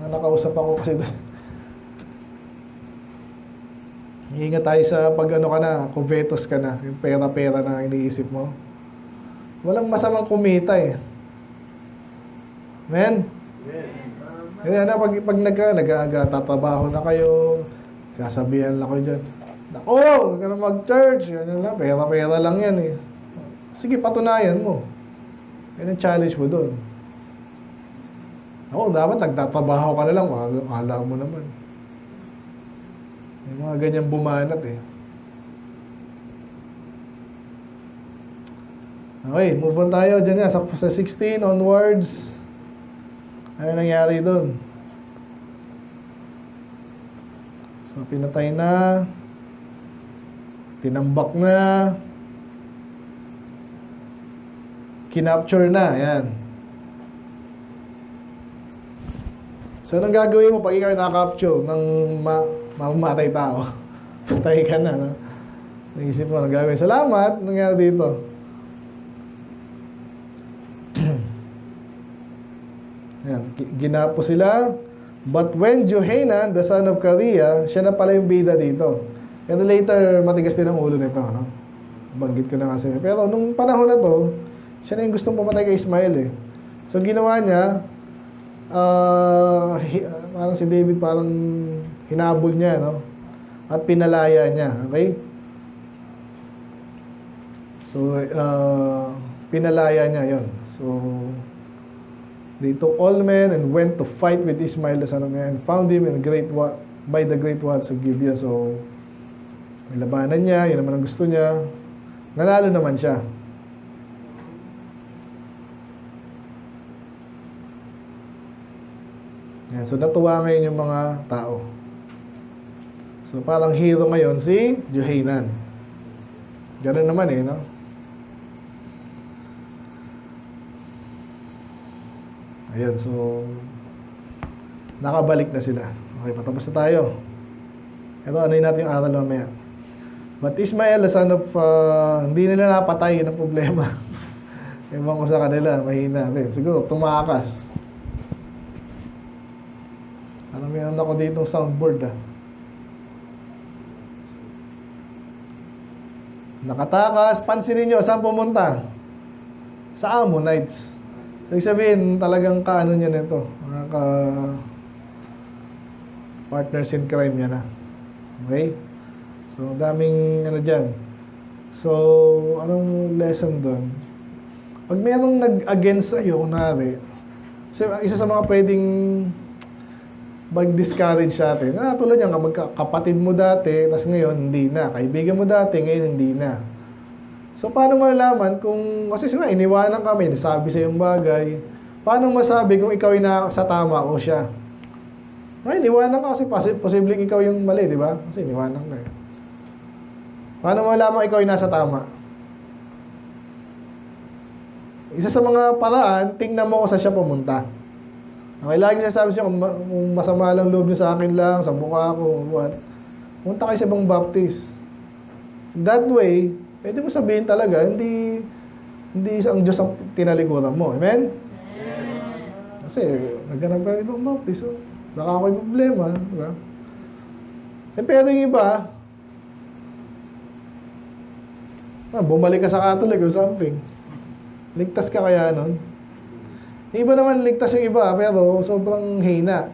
S2: nakausap ako kasi ingat tayo sa pag ano ka na, covetous ka na, yung pera-pera na iniisip mo. Walang masamang kumita eh. Amen? Kaya na pag nagtatrabaho na kayo, kasabihan lang kayo dyan. Nako, huwag ka na mag-church. Yan lang, pera-pera lang yan eh. Sige, patunayan mo. Yan ang challenge mo doon. Ako, dapat nagtatrabaho ka na lang. Akala mo naman. May mga ganyan bumanat eh. Okay, move on tayo dyan nga. Sa 16 onwards, ano nangyari doon? So, pinatay na, tinambak na, kinapture na, yan. So, anong gagawin mo pag ikaw na-capture ng mamamatay tao? Patay ka na, no? Naisip mo, anong gagawin? Salamat, anong nangyari dito? Yan, ginapo sila. But when Johanan, the son of Kareah, siya na pala yung bida dito. And later, matigas din ang ulo nito, no? Banggit ko na kasi. Pero nung panahon na to, siya na yung gustong pumatay kay Ismael eh. So ginawa niya, parang si David parang hinabol niya, no? At pinalaya niya, okay? So, pinalaya niya yon. So, they took all men and went to fight with Ismael the son of Nethiah and found him in by the great waters of Gibeah. So, may labanan niya, yun naman ang gusto niya. Nanalo naman siya. Yan, so, natuwa ngayon yung mga tao. So, parang hero ngayon si Johanan. Ganun naman eh, no? Ayan, so nakabalik na sila. Okay, patapos na tayo. Ito, ano natin yung aral mamaya. But Ismael, the son of, hindi nila napatay, yun ang problema. Ewan ko sa kanila, mahina din. Siguro, tumakas. Ano, meron ako dito soundboard, Nakatakas, pansinin nyo, saan pumunta? Sa Ammonites. So, ibig sabihin, talagang kaano niya nito. Mga partners in crime niya na. Okay? So, daming ano dyan. So, anong lesson doon? Pag mayroong nag-against sa'yo, kunwari, isa sa mga pwedeng mag-discourage sa atin, tulad yan, kapatid mo dati, tas ngayon, hindi na. Kaibigan mo dati, ngayon, hindi na. So, paano malalaman kung, kasi iniwanan kami, nasabi sa yung bagay, paano masabi kung ikaw na sa tama o siya? Ay, iniwanan ka kasi posibleng ikaw yung mali, di ba? Kasi iniwanan ka eh. Paano malalaman ikaw yung nasa tama? Isa sa mga paraan, tingnan mo kung saan siya pumunta. Okay, lagi sasabi siya, kung masama lang loob niyo sa akin lang, sa mukha ko, what? Punta kayo sa ibang baptist. That way, pwede mo sabihin talaga, hindi ang Diyos ang tinalikuran mo. Amen? Kasi, nagganap ka ibang baptist. So, baka ako yung problema. Diba? Pero yung iba, bumalik ka sa Catholic or something. Ligtas ka kaya nun? Yung iba naman, ligtas yung iba, pero sobrang hina.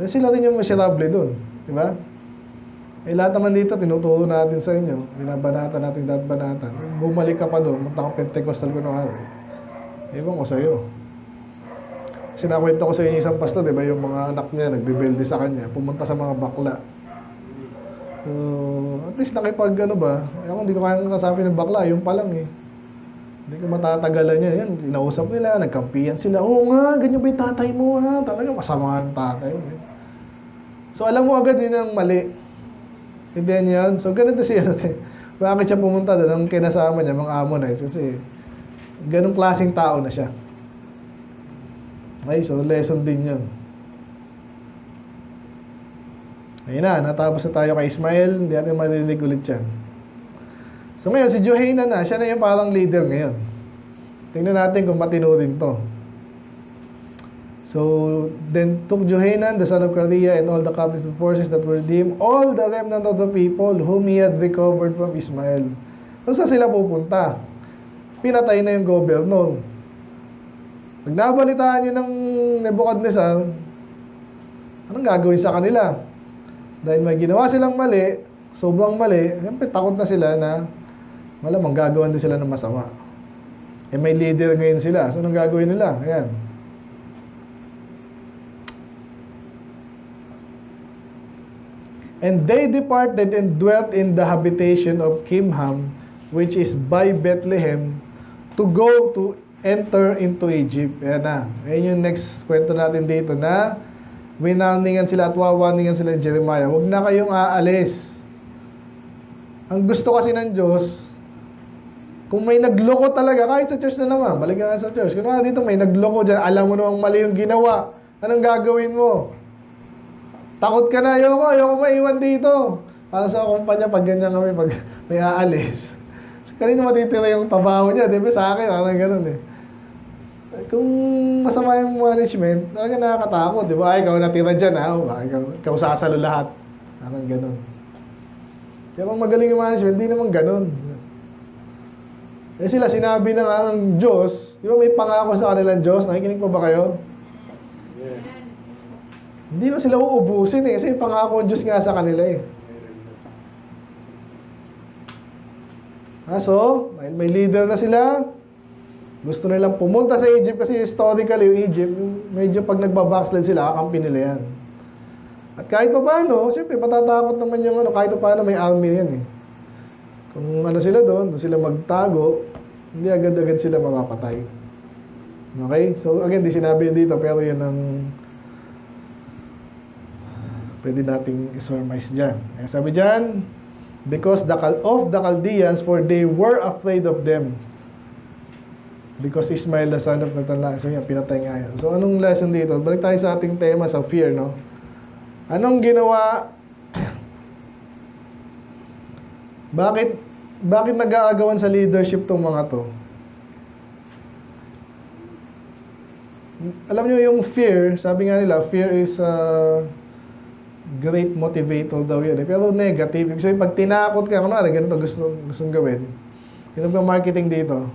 S2: Sila rin yung miserable dun. Diba? Lahat naman dito, tinuturo natin sa inyo. Binabanatan natin dapat banatan. Bumalik ka pa doon, munta ka Pentecostal ko na ewan ko sa'yo. Sinakwento ko sa inyo isang pastor, diba, yung mga anak niya, nagdebelde sa kanya, pumunta sa mga bakla. So, at least nakipag, hindi ko kaya kasabi ng bakla, yung pa lang eh. Hindi ko matatagalan niya. Yan, inausap nila, nagkampiyan sila. Oo nga, ganyan ba yung tatay mo ha? Talaga masama ang tatay mo. So, alam mo agad yun ang mali. Hindi yan. So, ganito siya. Bakit siya pumunta doon? Ang kinasama niya, mga Ammonites. Kasi, ganong klaseng tao na siya. Okay, so, lesson din yun. Ayun na, natapos na tayo kay Ismael. Hindi natin marinig ulit yan. So, ngayon, si Johanan na. Siya na yung parang leader ngayon. Tingnan natin kung matino din to. So, then took Johanan, the son of Kareah, and all the captains of forces that were with him, all the remnant of the people whom he had recovered from Ismael. So, saan sila pupunta? Pinatay na yung governor. Pag nabalitaan niyo ng Nebuchadnezzar, anong gagawin sa kanila? Dahil may ginawa silang mali, sobrang mali, siyempre takot na sila na malamang gagawan din sila ng masama. Eh may leader ngayon sila. So anong gagawin nila? Ayan. And they departed and dwelt in the habitation of Kimham, which is by Bethlehem, to go to enter into Egypt. Ayan na. Ayan yung next kwento natin dito na winarningan sila at wawarningan sila ni Jeremiah. Huwag na kayong aalis. Ang gusto kasi ng Diyos, kung may nagloko talaga, kahit sa church na naman, balik ka na sa church. Kung dito may nagloko dyan, alam mo namang mali yung ginawa. Anong gagawin mo? Takot ka na, ayoko maiwan dito. Para sa kumpanya, pag ganyan kami, pag may aalis. Kanino matitira yung trabaho niya? Di ba sa akin, parang ganun eh. Kung masama yung management, talaga nakakatakot. Di ba? Ay, ikaw natira dyan, ha? O ba? Ikaw sasalo lahat. Parang ganun. Kaya kung magaling yung management, hindi naman ganun. Eh sila, sinabi na nga ng Diyos, di ba may pangako sa kanilang Diyos? Nakikinig pa ba kayo?
S1: Yeah.
S2: Hindi na sila uubusin eh, kasi yung pangako ng Diyos nga sa kanila eh. So, may leader na sila, gusto nilang pumunta sa Egypt kasi historically yung Egypt, medyo pag nagbabackslide sila, kakampi nila yan. At kahit pa paano, siyempre matatakot naman yung kahit pa paano may army yan eh. Kung sila doon sila magtago, hindi agad-agad sila mapapatay. Okay? So again, di sinabi yun dito, pero yun ang pwede nating i-surmise dyan. Sabi dyan, because of the Chaldeans, for they were afraid of them. Because Ismail, the son of Nathanael, so yan, pinatay nga yan. So anong lesson dito? Balik tayo sa ating tema sa fear, no? Anong ginawa? Bakit nag-aagawan sa leadership tong mga to? Alam niyo yung fear, sabi nga nila, fear is a great motivator daw yun. Pero negative. Ibig sabihin, pag tinakot ka, kunwari, ganito gustong gawin. Yun ang marketing dito.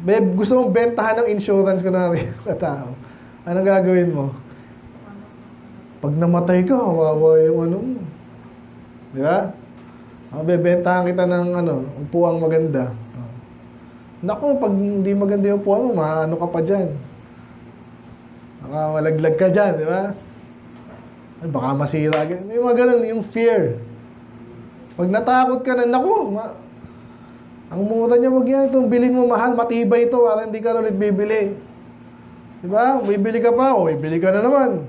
S2: Babe, gusto mong bentahan ng insurance, kunwari, katao. Anong gagawin mo? Pag namatay ka, kawawa yung mo. Di ba? Bebentahan kita ng upuang maganda. Naku, pag hindi maganda yung upuan mo, maano ka pa dyan. Malaglag ka dyan, di ba? Ay, baka masira. May mga ganun, yung fear. Pag natakot ka na, naku, ang mura niya, wag yan, itong bilhin mo mahal, matibay ito, para hindi ka ulit bibili. Di ba? Bibili ka pa, o bibili ka na naman.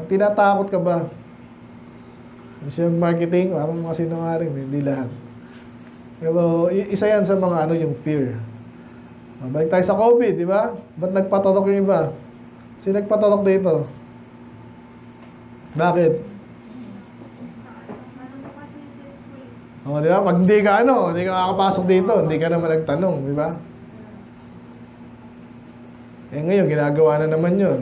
S2: Tinatakot ka ba? Kasi yung marketing, parang mga sinungaling, hindi lahat. Pero isa yan sa mga yung fear. Balik tayo sa COVID, di ba? Ba't nagpatorok yung iba? Sino nagpatorok dito? Bakit? Di ba? Pag hindi ka hindi ka makakapasok dito, hindi ka naman nagtanong, di ba? Ngayon, ginagawa na naman yun.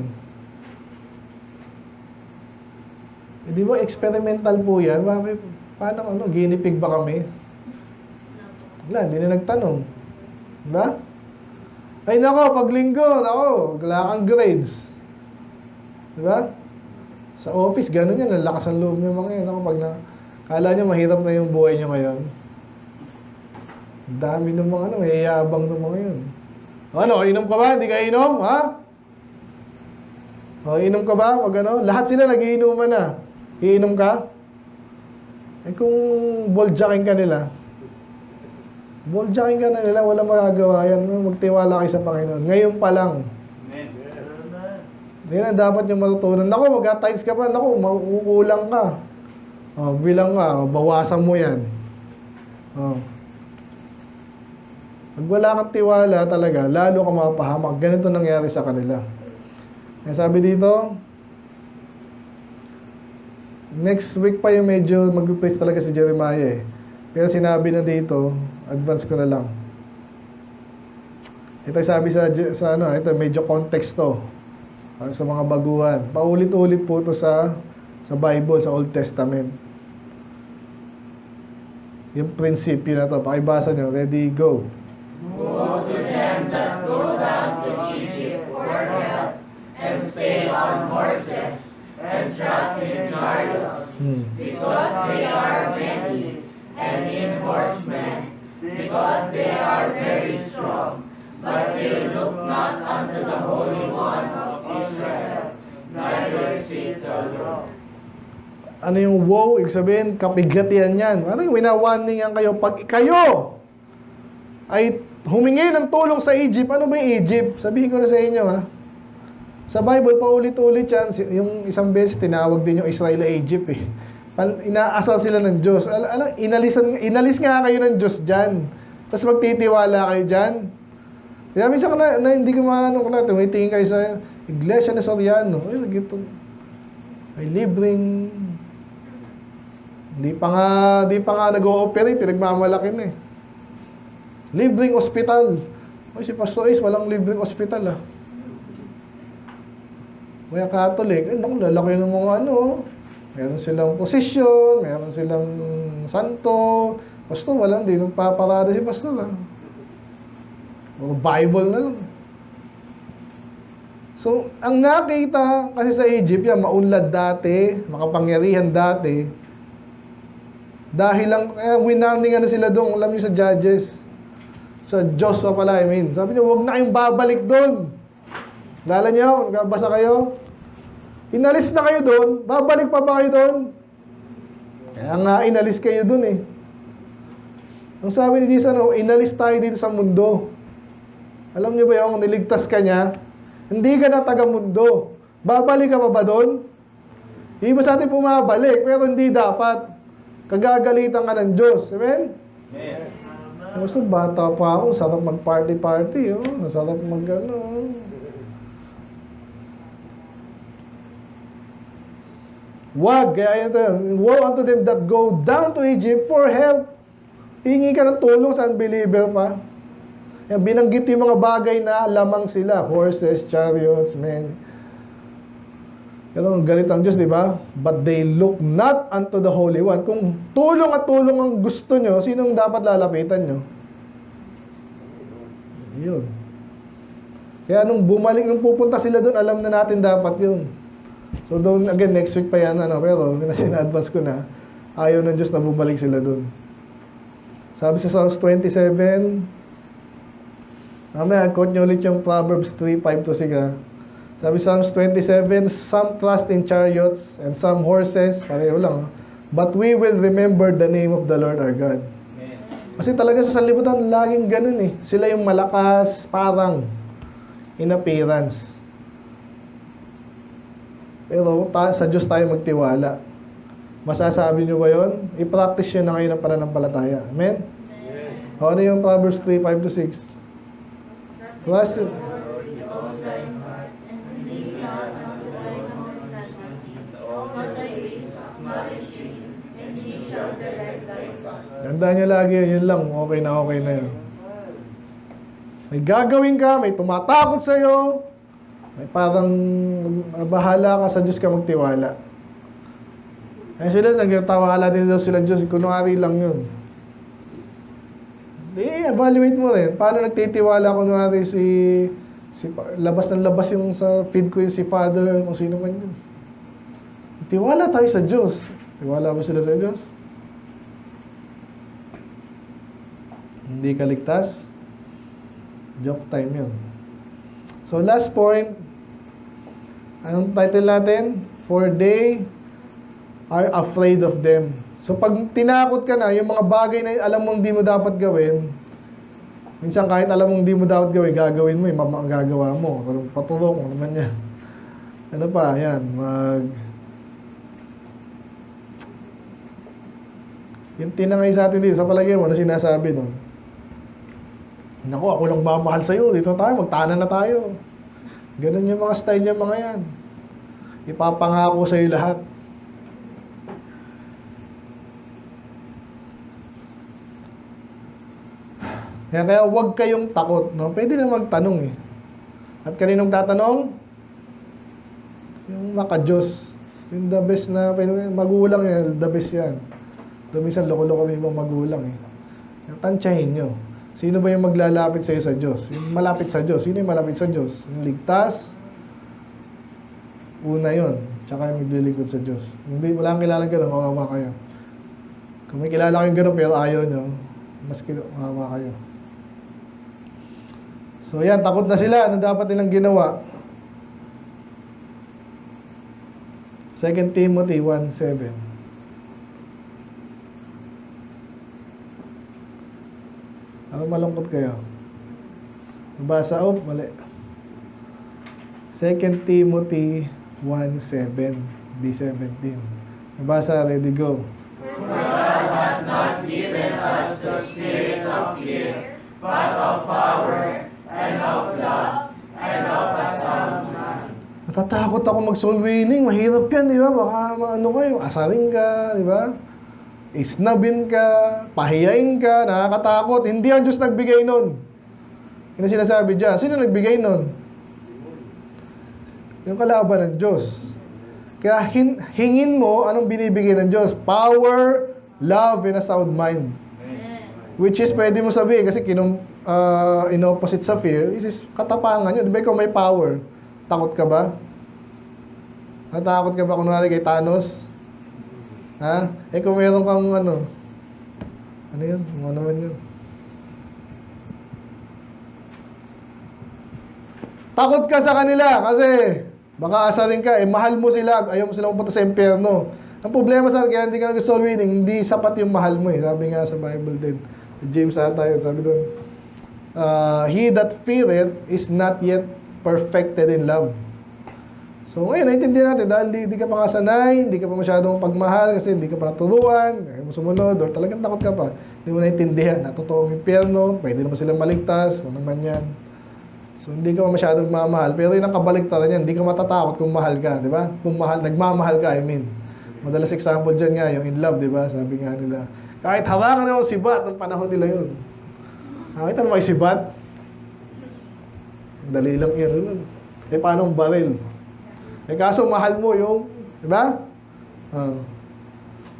S2: Di ba experimental po yan? Bakit? Paano ginipig ba kami? Wala, hindi na nagtanong. Diba? Ay nako, pag linggo, wala kang grades. Diba? Sa office, gano'n yan, ang lakas ang loob nyo mga yan. Pag kala nyo mahirap na yung buhay nyo ngayon. Dami ng mga mayayabang ng mga yun. Inom ka ba? Hindi ka inom? Ha? Inom ka ba? Pag lahat sila nagiinuman na. Iinom ka? Kung ball-jacking ka nila, walang magagawa yan. Magtiwala kayo sa Panginoon. Ngayon pa lang. Yan ang dapat nyo matutunan. Naku, mag-tides ka pa. Naku, makukulang ka. Bilang ka, bawasan mo yan. Pag wala kang tiwala talaga, lalo ka mapahamak. Ganito nangyari sa kanila. Kaya sabi dito, next week pa yung medyo mag-preach talaga si Jeremiah eh. Pero sinabi na dito, advance ko na lang. Ito sabi ito medyo context to. Sa mga baguhan. Paulit-ulit po to sa Bible, sa Old Testament. Yung prinsipyo na to. Pakibasa nyo. Ready, go.
S1: Woe to them that go down to Egypt for help, and stay on horses, and trust in chariots,
S2: Hmm.
S1: because they are many, and in horsemen, because they are very strong. But they look not unto the Holy One of Israel, neither seek the Lord.
S2: Ano yung woe? Ibig sabihin, kapigatian yan. Ano yung winawarningan kayo? Pag kayo ay humingi ng tulong sa Egypt, ano ba yung Egypt? Sabihin ko na sa inyo, ha? Sa Bible, paulit-ulit yan. Yung isang beses, tinawag din yung Israel Egypt, eh. Inaasal sila ng Diyos. Inalis nga kayo ng Diyos dyan. Tapos magtitiwala kayo dyan. Kaya minsan na hindi ko maano ko na, tumitingin kayo sa Iglesia ni Soriano. Ay, gito. Ay, libreng. Di pa nga nag-ooperate, pinagmamalaki na eh. Libreng ospital. Ay, si Pastor Ace, walang libreng ospital, ah. Kaya Catholic, naku, lalaki ng mga ano. Meron silang posisyon, meron silang santo. Pastor, walang di nung paparada si Pastor, ah. O Bible na lang. So, ang nakita kasi sa Egypt, yan, maunlad dati, makapangyarihan dati, dahil lang, winarningan na sila doon, alam niyo sa Judges, sa Joshua pala, sabi niyo, huwag na kayong babalik doon. Lala niyo, nagbabasa kayo, inalis na kayo doon, babalik pa ba kayo doon? Kaya nga, inalis kayo doon eh. Ang sabi ni Jesus, inalis tayo dito sa mundo. Alam niyo ba yung niligtas ka niya? Hindi ka na taga-mundo. Babalik ka pa ba doon? Iba sa atin pumabalik, pero hindi dapat. Kagagalitan ka ng Diyos. Amen? Amen. Gusto, bata pa ako, sarap mag-party-party. Oh. Sarap mag-ano. Wag, kaya ito yun. Woe unto them that go down to Egypt for help. Hingi ka ng tulong sa unbeliever pa. Yan, binanggit yung mga bagay na lamang sila. Horses, chariots, men. Yan ang galit ang Diyos, di ba? But they look not unto the Holy One. Kung tulong at tulong ang gusto nyo, sinong dapat lalapitan nyo? Yun. Kaya nung pupunta sila doon, alam na natin dapat yun. So doon, again, next week pa yan, pero sina-advance ko na, ayaw ng Diyos na bumalik sila doon. Sabi sa Psalms 27, mamaya, quote nyo ulit yung Proverbs 3:5-6, ha. Sabi Psalms 27, some trust in chariots and some horses, pareho lang, ha? But we will remember the name of the Lord our God. Kasi talaga sa sanlibutan, laging ganun eh. Sila yung malakas, parang, in appearance. Pero sa Diyos tayo magtiwala. Masasabi nyo ba yun? I-practice nyo na ngayon ang pananampalataya. Amen? O ano yung Proverbs 3:5-6? Trust in Gandaan nyo lagi yun lang. Okay na yun. May gagawin ka, may tumatakot sa'yo, may parang bahala ka sa Diyos ka magtiwala. Ay sila, nagtawala din daw sila Diyos. Kunwari lang yun. Evaluate mo rin. Paano nagtitiwala kunwari si labas ng labas yung sa feed ko yung si Father, kung sino man yun. Tiwala tayo sa Diyos. Tiwala ba sila sa Diyos? Hindi ka ligtas? Joke time yun. So last point, anong title natin? For they are afraid of them. So pag tinakot ka na, yung mga bagay na alam mong di mo dapat gawin, minsan kahit alam mong di mo dapat gawin, gagawin mo, yung gagawa mo. Patulong, ano naman yan. Ano pa, yan, yung tinangay sa atin dito, sa palagay mo, ano sinasabi nun? Naku, ako lang mamahal sa'yo, dito tayo, magtanan na tayo. Ganun yung mga style niya mga yan. Ipapangako sa'yo lahat. Kaya huwag kayong takot, no? Pwede lang magtanong eh. At kaninong tatanong? Yung maka-Diyos. Yung the best na, magulang yan, the best yan. Dumisan loko-loko rin ibang magulang eh. Tansyahin nyo. Sino ba yung maglalapit sa'yo sa Diyos? Yung malapit sa Diyos. Sino yung malapit sa Diyos? Yung ligtas? Una yun. tsaka yung maglilingkod sa Diyos. Hindi, wala kang kilala gano'n, kawawa kayo. Kung may kilala kayong gano'n pero ayaw nyo, mas kawawa kayo. So yan, takot na sila. Ano dapat nilang ginawa? 2 Timothy 1:7. Ano malungkot kayo? Nabasa, mali. 2 Timothy 1:7, D17. Nabasa, ready, go.
S1: For God hath not given us the spirit of fear, but of power, and of love, and of a sound mind.
S2: Natatakot ako mag-soul winning. Mahirap yan, di ba? Baka ano kayo, asarin ka, di ba? Isnabin ka, pahiyain ka, nakakatakot. Hindi ang Diyos nagbigay nun. Yun ang sinasabi dyan. Sino nagbigay nun? Yung kalaban ng Diyos. Kaya hingin mo, anong binibigay ng Diyos? Power, love, and a sound mind. Which is, pwede mo sabihin, kasi in-opposite sa fear, is katapangan yun. Di ba ikaw may power? Takot ka ba? Natakot ka ba kunwari kay Thanos? Ha? Kung meron kang ano yun? Ano naman yun? Takot ka sa kanila kasi baka asarin ka, mahal mo sila, ayaw mo sila pupunta sa impyerno. Ang problema sa kaya hindi ka nag-soul winning, hindi sapat yung mahal mo eh. Sabi nga sa Bible din. James ata yun, sabi doon, he that feareth is not yet perfected in love. So ngayon, naintindihan natin dahil hindi ka pa kasanay, hindi ka pa masyadong pagmahal kasi hindi ka pa naturuan, ayaw mo sumunod, or talagang takot ka pa. Hindi mo naintindihan na totoong impyerno, pwede naman silang maligtas, ano naman yan. So hindi ka pa masyadong mamahal, pero yun ang kabaliktaran yan, hindi ka matatakot kung mahal ka, di ba? Kung nagmamahal ka, I mean. Madalas example dyan nga, yung in love, di ba? Sabi nga nila, kahit hawakan na si Bat, ng panahon nila yun. Nakita mo kay si Bat? Dali lang yan. Paano ang baril? Kaso mahal mo yung, di ba?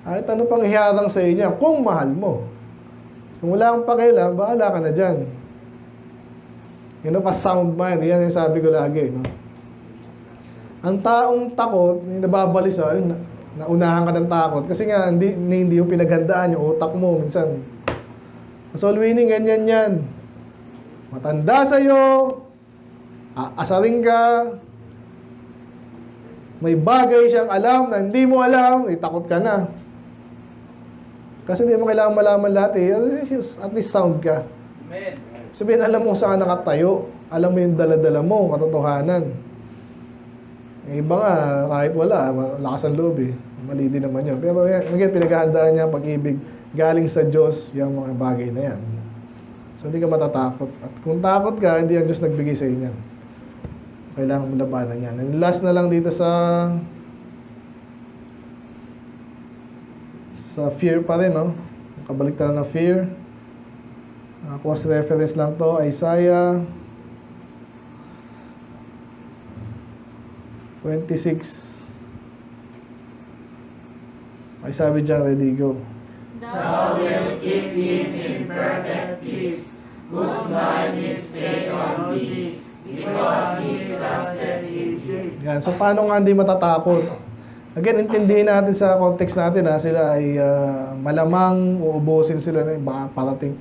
S2: Kahit ano pang hiharang sa inyo, kung mahal mo. Kung wala kang pakialam, bahala ka na dyan. Yun pa sound mind, yan yung sabi ko lagi. No? Ang taong takot, nababalisa, naunahan ka ng takot. Kasi nga, hindi yung pinaghandaan yung utak mo. Minsan, soul winning, ganyan yan. Matanda sa'yo, aasarin ka, may bagay siyang alam na hindi mo alam, takot ka na. Kasi hindi mo kailangan malaman lahat eh. At least sound ka.
S1: Amen.
S2: Sabihin, alam mo saan nakatayo. Alam mo yung dala-dala mo, katotohanan. Iba nga, kahit wala, lakas ang loob eh. Mali din naman yun. Pero again, pinaghahandaan niya pag-ibig galing sa Diyos, yung mga bagay na yan. So hindi ka matatakot. At kung takot ka, hindi ang Diyos nagbigay sa inyo. Kailangan mo labanan yan. And last na lang dito sa fear pa rin, no? Kabaliktaran ng fear. Cross reference lang to, Isaiah 26. Ay sabi dyan, ready, go.
S1: Thou wilt keep him in perfect peace, whose mind is stayed on thee, because he trusted in thee.
S2: Yan. So, paano nga hindi matatakot? Again, intindihin natin sa context natin na sila ay malamang uubusin sila na baka parating.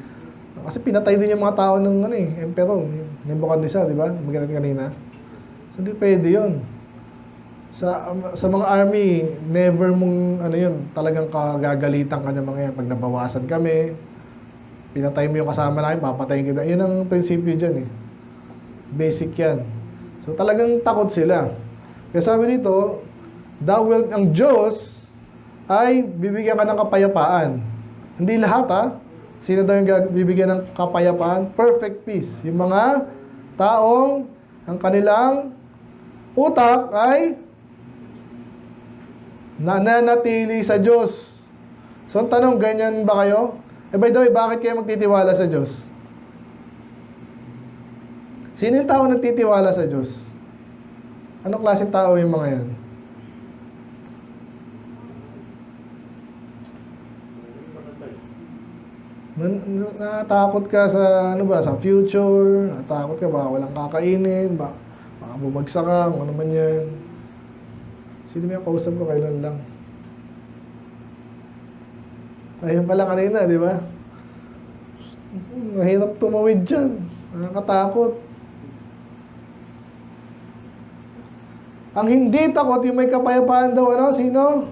S2: Kasi pinatay din yung mga tao ng emperor, Nebuchadnezzar, di ba? Magalit kanina. So, hindi pwede yun. Sa mga army, never mong, talagang kagagalitan ka ng mga yan. Pag nabawasan kami, pinatay mo yung kasama namin, papatayin kita. Yun ang prinsipyo dyan eh. Basic yan. So, talagang takot sila. Kaya sabi dito, ang Diyos ay bibigyan ka ng kapayapaan. Hindi lahat ha. Sino daw yung bibigyan ng kapayapaan? Perfect peace. Yung mga taong ang kanilang utak ay nananatili sa Diyos. So, ang tanong, ganyan ba kayo? By the way, bakit kayo magtitiwala sa Diyos? Sino yung tao nagtitiwala sa Diyos? Anong klaseng tao yung mga yan? Natakot ka sa sa future, natakot ka ba walang kakainin, baka bumagsak ka, ano man yan. Sino may kausap ko kailan lang? Ayun pala kanina, di ba? Mahirap tumawid dyan. Nakakatakot. Ang hindi takot, yung may kapayapaan daw, ano? Sino?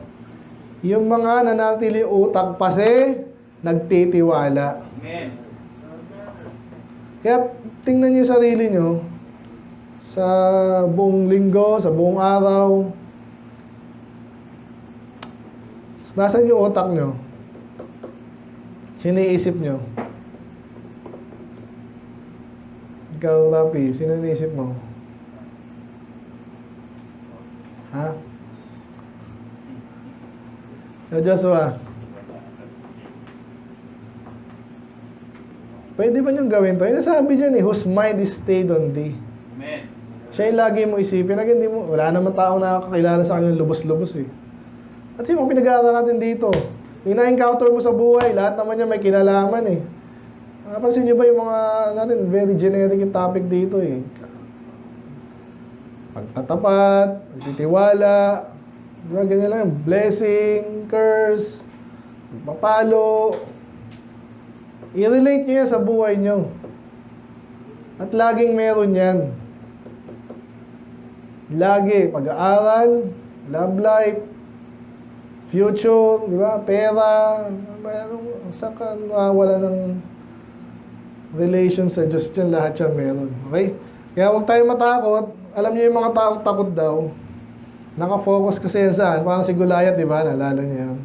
S2: Yung mga nanatili utak pase, nagtitiwala.
S1: Amen.
S2: Kaya tingnan niyo yung sarili niyo sa buong linggo, sa buong araw. Nasaan yung utak niyo? Sino iisip niyo? Ikaw, Rapi, sino iniisip mo? Ha? Joshua, pwede ba niyong gawin to? Yung nasabi dyan whose mind is stayed on thee.
S1: Amen.
S2: Siya yung lagi mo isipin. Hindi mo, wala naman taong nakakakilala sa kanyang lubos-lubos eh. At yung mga pinag-aaral natin dito, yung na-encounter mo sa buhay, lahat naman niya may kinalaman eh. Napansin niyo ba yung mga natin, very generic yung topic dito eh. Pagtatapat, pagtitiwala, diba, ganyan lang, blessing, curse, papalo. I-relate nyo yan sa buhay nyo. At laging meron yan. Lagi, pag-aaral, love life, future, di ba, pera, saan ka wala ng relation sa Diyos dyan, lahat yan meron. Okay? Kaya huwag tayo matakot. Alam niyo yung mga taong takot daw, nakafocus kasi yan saan? Parang si Goliath, di ba? Naalala niya yan.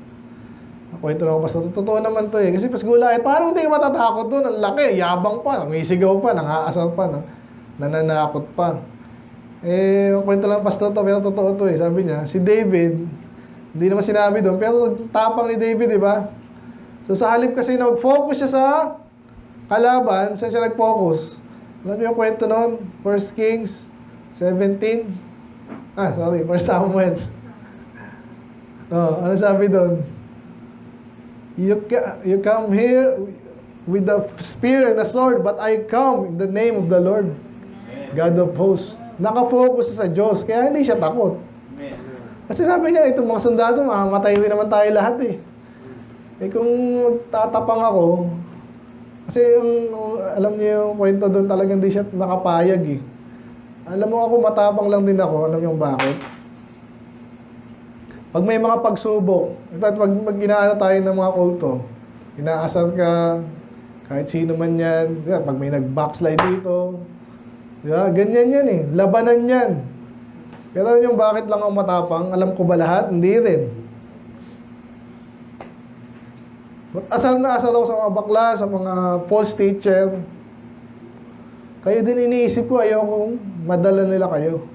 S2: Kwento na ako, Pastor. Totoo naman to eh. Kasi pas Goliath, parang hindi ka matatakot doon. Ang laki, yabang pa, may sigaw pa, nangaasar pa, nananakot pa. Kwento lang, Pastor, to, pero totoo to eh. Sabi niya, si David, hindi naman sinabi doon, pero tapang ni David, di ba? So sa halip kasi na mag-focus siya sa kalaban, saan siya nag-focus? Alam niyo yung kwento noon? 1 Kings 17. 1 Samuel. Ano sabi doon? You come here with a spear and a sword, but I come in the name of the Lord, God of hosts. Nakafocus sa Diyos, kaya hindi siya takot. Kasi sabi niya, itong mga sundalo, mamamatay rin naman tayo lahat eh. Kung tatapang ako, kasi alam niyo yung kwento doon, talagang hindi siya nakapayag eh. Alam mo ako, matapang lang din ako. Alam niyo bakit? Pag may mga pagsubok, at pag ginaano tayo ng mga kulto, inaasar ka, kahit sino man yan, pag may nag-backslide dito, diba? Ganyan yan eh, labanan yan. Pero alam niyo bakit lang ako matapang? Alam ko ba lahat? Hindi rin. Asal na asal ako sa mga bakla, sa mga false teacher. Kayo din iniisip ko, ayokong madala nila kayo.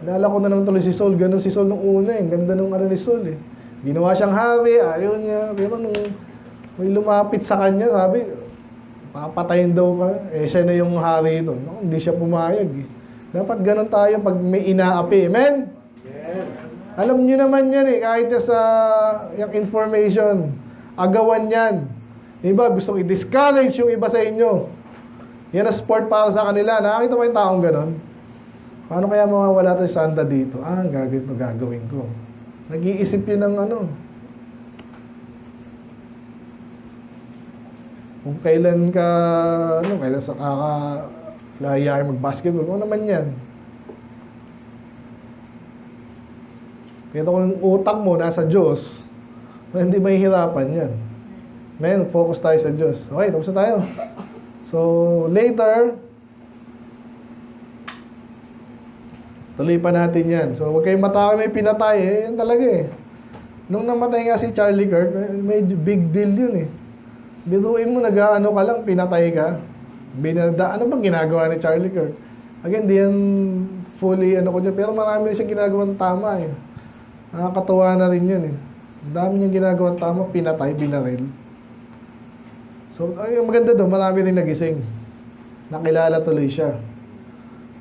S2: Naalala ko na naman tuloy si Saul, ganun si Saul nung una eh. Ganda nung ni Saul eh. Ginawa siyang hari, ayaw niya. Pero nung may lumapit sa kanya, sabi, papatayin daw ka. Siya na yung hari ito. No, hindi siya pumayag eh. Dapat ganun tayo pag may inaapi. Amen? Yeah. Alam niyo naman yan eh, kahit sa yung information, agawan yan. Iba, gustong i-discourage yung iba sa inyo. Yan ang sport para sa kanila. Nakakita mo yung taong ganun? Paano kaya mawawala tayo sanda dito? Gagawin ko. Nag-iisip yun ng ano. Kung kailan ka, kailan sa kakalayain mag-basketball, ano naman yan. Pero kung utak mo nasa Diyos, hindi mahihirapan yan. Men, focus tayo sa Diyos. Okay, tapos na tayo. So, later, tuloy pa natin yan. So, huwag kayong matawa may pinatay eh. Yan talaga eh. Nung namatay nga si Charlie Kirk, medyo big deal yun eh. Biruin mo, nag-ano ka lang, pinatay ka. Ano bang ginagawa ni Charlie Kirk? Again, di yan fully ko dyan. Pero marami rin siyang ginagawang tama eh. Nakakatuwa na rin yun eh. Dami niyang ginagawang tama, pinatay, binaril. So, yung maganda doon, marami rin nagising. Nakilala tuloy siya.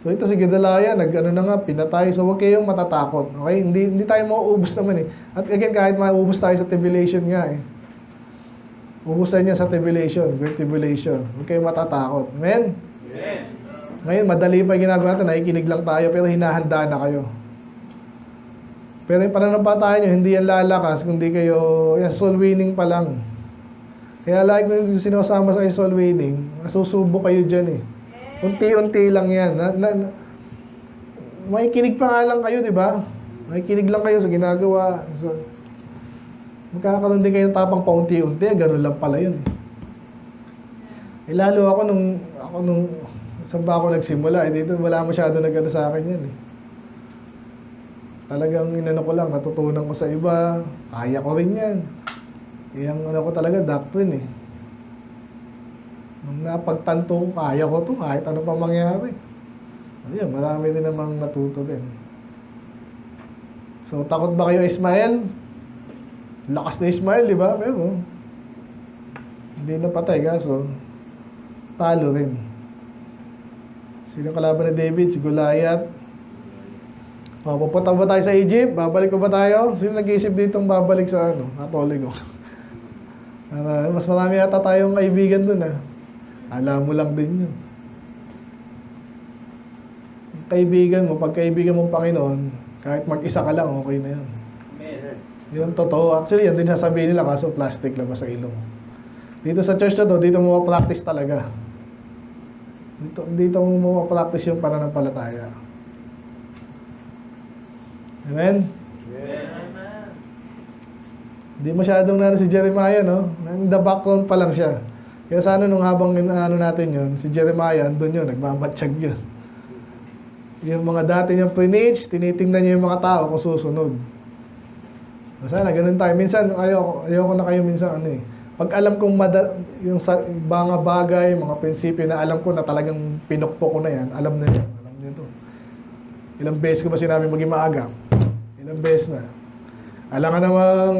S2: So ito si Gedaliah, na nga, pinatay. So huwag kayong matatakot. Okay? Hindi tayo mauubos naman eh. At again, kahit mauubos tayo sa tribulation nga eh. Ubusan niya sa tribulation, great tribulation. Huwag kayong matatakot. Amen? Amen. Ngayon, madali pa yung ginagawa natin. Nakikinig lang tayo, pero hinahanda na kayo. Pero yung pananampalataya nyo, hindi yan lalakas, kundi kayo, yan, soul winning pa lang. Kaya lagi ko yung sinasama sa soul winning, masusubo kayo dyan eh. Unti-unti lang yan. Makikinig pa nga lang kayo, di ba? Makikinig lang kayo sa ginagawa. So, magkakaroon din kayo ng tapang paunti-unti, ganun lang pala yun eh. Lalo ako nung saan ba ako nagsimula, dito wala masyado nagano sa akin yan eh. Talagang inano ko lang, natutunan ko sa iba, kaya ko rin yan. Yung ano ko talaga, doctrine eh. Nung napagtanto ko, kaya ko to, kahit ano pa mangyari. Ayun, marami din namang natuto din. So, takot ba kayo Ismael? Lakas na Ismael, di ba? Pero, hindi napatay, kaso, talo rin. Sino kalaban ni David? Si Goliath. O, pupunta ba tayo sa Egypt? Babalik ko ba tayo? Sino nag-iisip ditong babalik sa Katoliko? Mas marami yata tayong kaibigan dun Alam mo lang din yun. Kaibigan mo, pag kaibigan mong Panginoon, kahit mag-isa ka lang, okay na yun. Yun ang totoo. Actually, yan din sasabihin nila, kaso plastic lang sa ilong. Dito sa church na to, dito mo ma-practice talaga. Dito mo ma-practice yung pananampalataya. Amen?
S1: Amen.
S2: Hindi masyadong si Jeremiah, no? In the background pa lang siya. Kaya sana nung habang natin yun, si Jeremiah, andun yun, nagmamatsyag yun. Yung mga dati niyang preach, tinitingnan niya yung mga tao kung susunod. Sana, ganun tayo. Minsan, ayoko na kayo minsan, pag alam kong yung mga bagay, mga prinsipyo na alam ko na talagang pinukpo ko na yan, alam na yan. Alam niyo to. Ilang beses ko ba sinabi maging maaga? Ilang beses na. Alam ka namang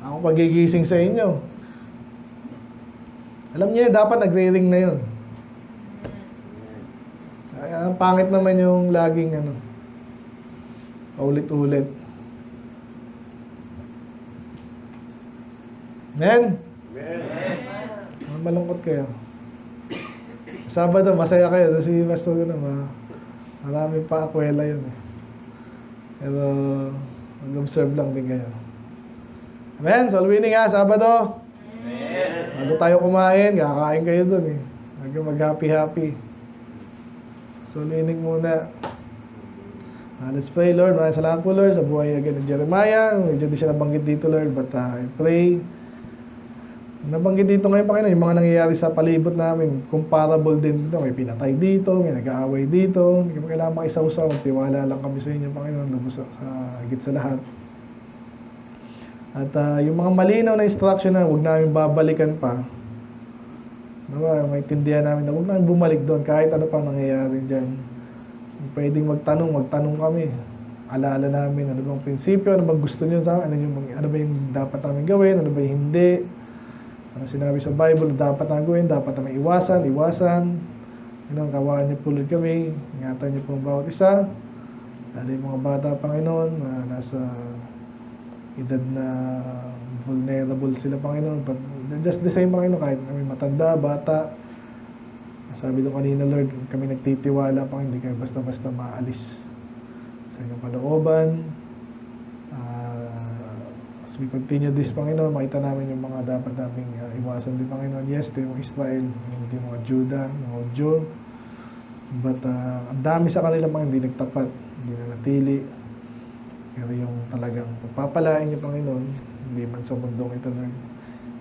S2: ako pagigising sa inyo. Alam niyo, dapat nagre-ring na yun. Ang pangit naman yung laging ulit-ulit. Amen? Amen. Malungkot kayo. Sabado, masaya kayo. Si Pastor marami pa akwela yun eh. Pero, mag-observe lang din kayo. Amen? Soul winning Sabado.
S1: Amen.
S2: Bago tayo kumain, kakain kayo dun eh. Mag-happy-happy. Soul winning muna. Let's pray, Lord. Maraming salamat po, Lord, sa buhay agad ni Jeremiah. Medyo di siya nabanggit dito, Lord, but I pray. Nabanggit dito ngayon, Panginoon, yung mga nangyayari sa palibot namin, comparable din dito. May pinatay dito, may nag-aaway dito. Hindi kami kailangan makisawsaw. Magtiwala lang kami sa inyo, Panginoon, lubos sa higit sa lahat. At yung mga malinaw na instruction na huwag namin babalikan pa. Diba? Maintindihan namin na huwag namin bumalik doon kahit ano pa nangyayari dyan. Pwedeng magtanong kami. Alaala namin ano bang prinsipyo, ano bang gusto niyo sa amin, ano ba yung dapat namin gawin, ano ba yung hindi. Ano sinabi sa Bible dapat namin gawin, dapat namin iwasan. Kawaan niyo po ulit kami, ingatan niyo po ang bawat isa. Lalo yung mga bata, Panginoon, na nasa edad na vulnerable sila, Panginoon. But just the same, Panginoon, kahit kami matanda, bata. Sabi doon kanina, Lord, kami nagtitiwala, Panginoon, hindi kami basta-basta maalis sa inyong kalooban. As we continue this, Panginoon, makita namin yung mga dapat naming iwasan din, Panginoon. Yes, ito yung Israel, yung mga Judah, yung mga Jew. But ang dami sa kanila, Panginoon, hindi nagtapat, hindi na natili. Pero yung talagang pagpapalain niyo, Panginoon, hindi man sa mundong ito, Lord,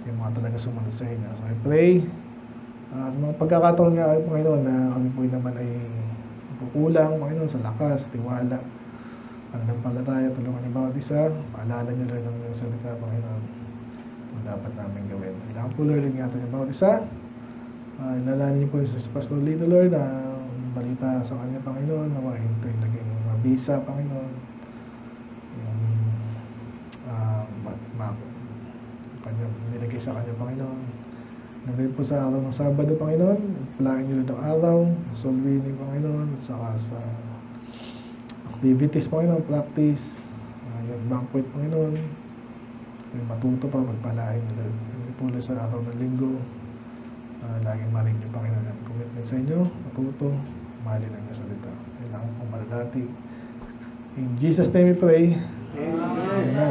S2: yung mga talaga sumunod sa inyo. So I pray, sa mga pagkakataon nga, Panginoon, na kami po naman ay kukulang, Panginoon, sa lakas, tiwala, pananampalataya, tulungan niyo bawat isa, paalala niyo, Lord, ng salita, Panginoon, kung dapat namin gawin. Kailangan po, Lord, ingatan niyo bawat isa. Inalanin niyo po sa Pastor Lito, Lord, ang balita sa kanya, Panginoon, na ito yung naging mabisa, Panginoon. Yung kanyang nilagay sa kanya, Panginoon. Nagawin po sa araw ng Sabado, Panginoon. Palain niyo ng araw, soul winning, Panginoon, at saka sa activities, Panginoon, practice, yung banquet, Panginoon. Yung matuto pa, magpalain niyo, Lord. Hindi po sa araw ng Linggo. Laging maring niyo, Panginoon, ang commitment sa inyo, matuto, mahalin ang inyong salita. Kailangan pong malalati. In Jesus' name we pray. Amen.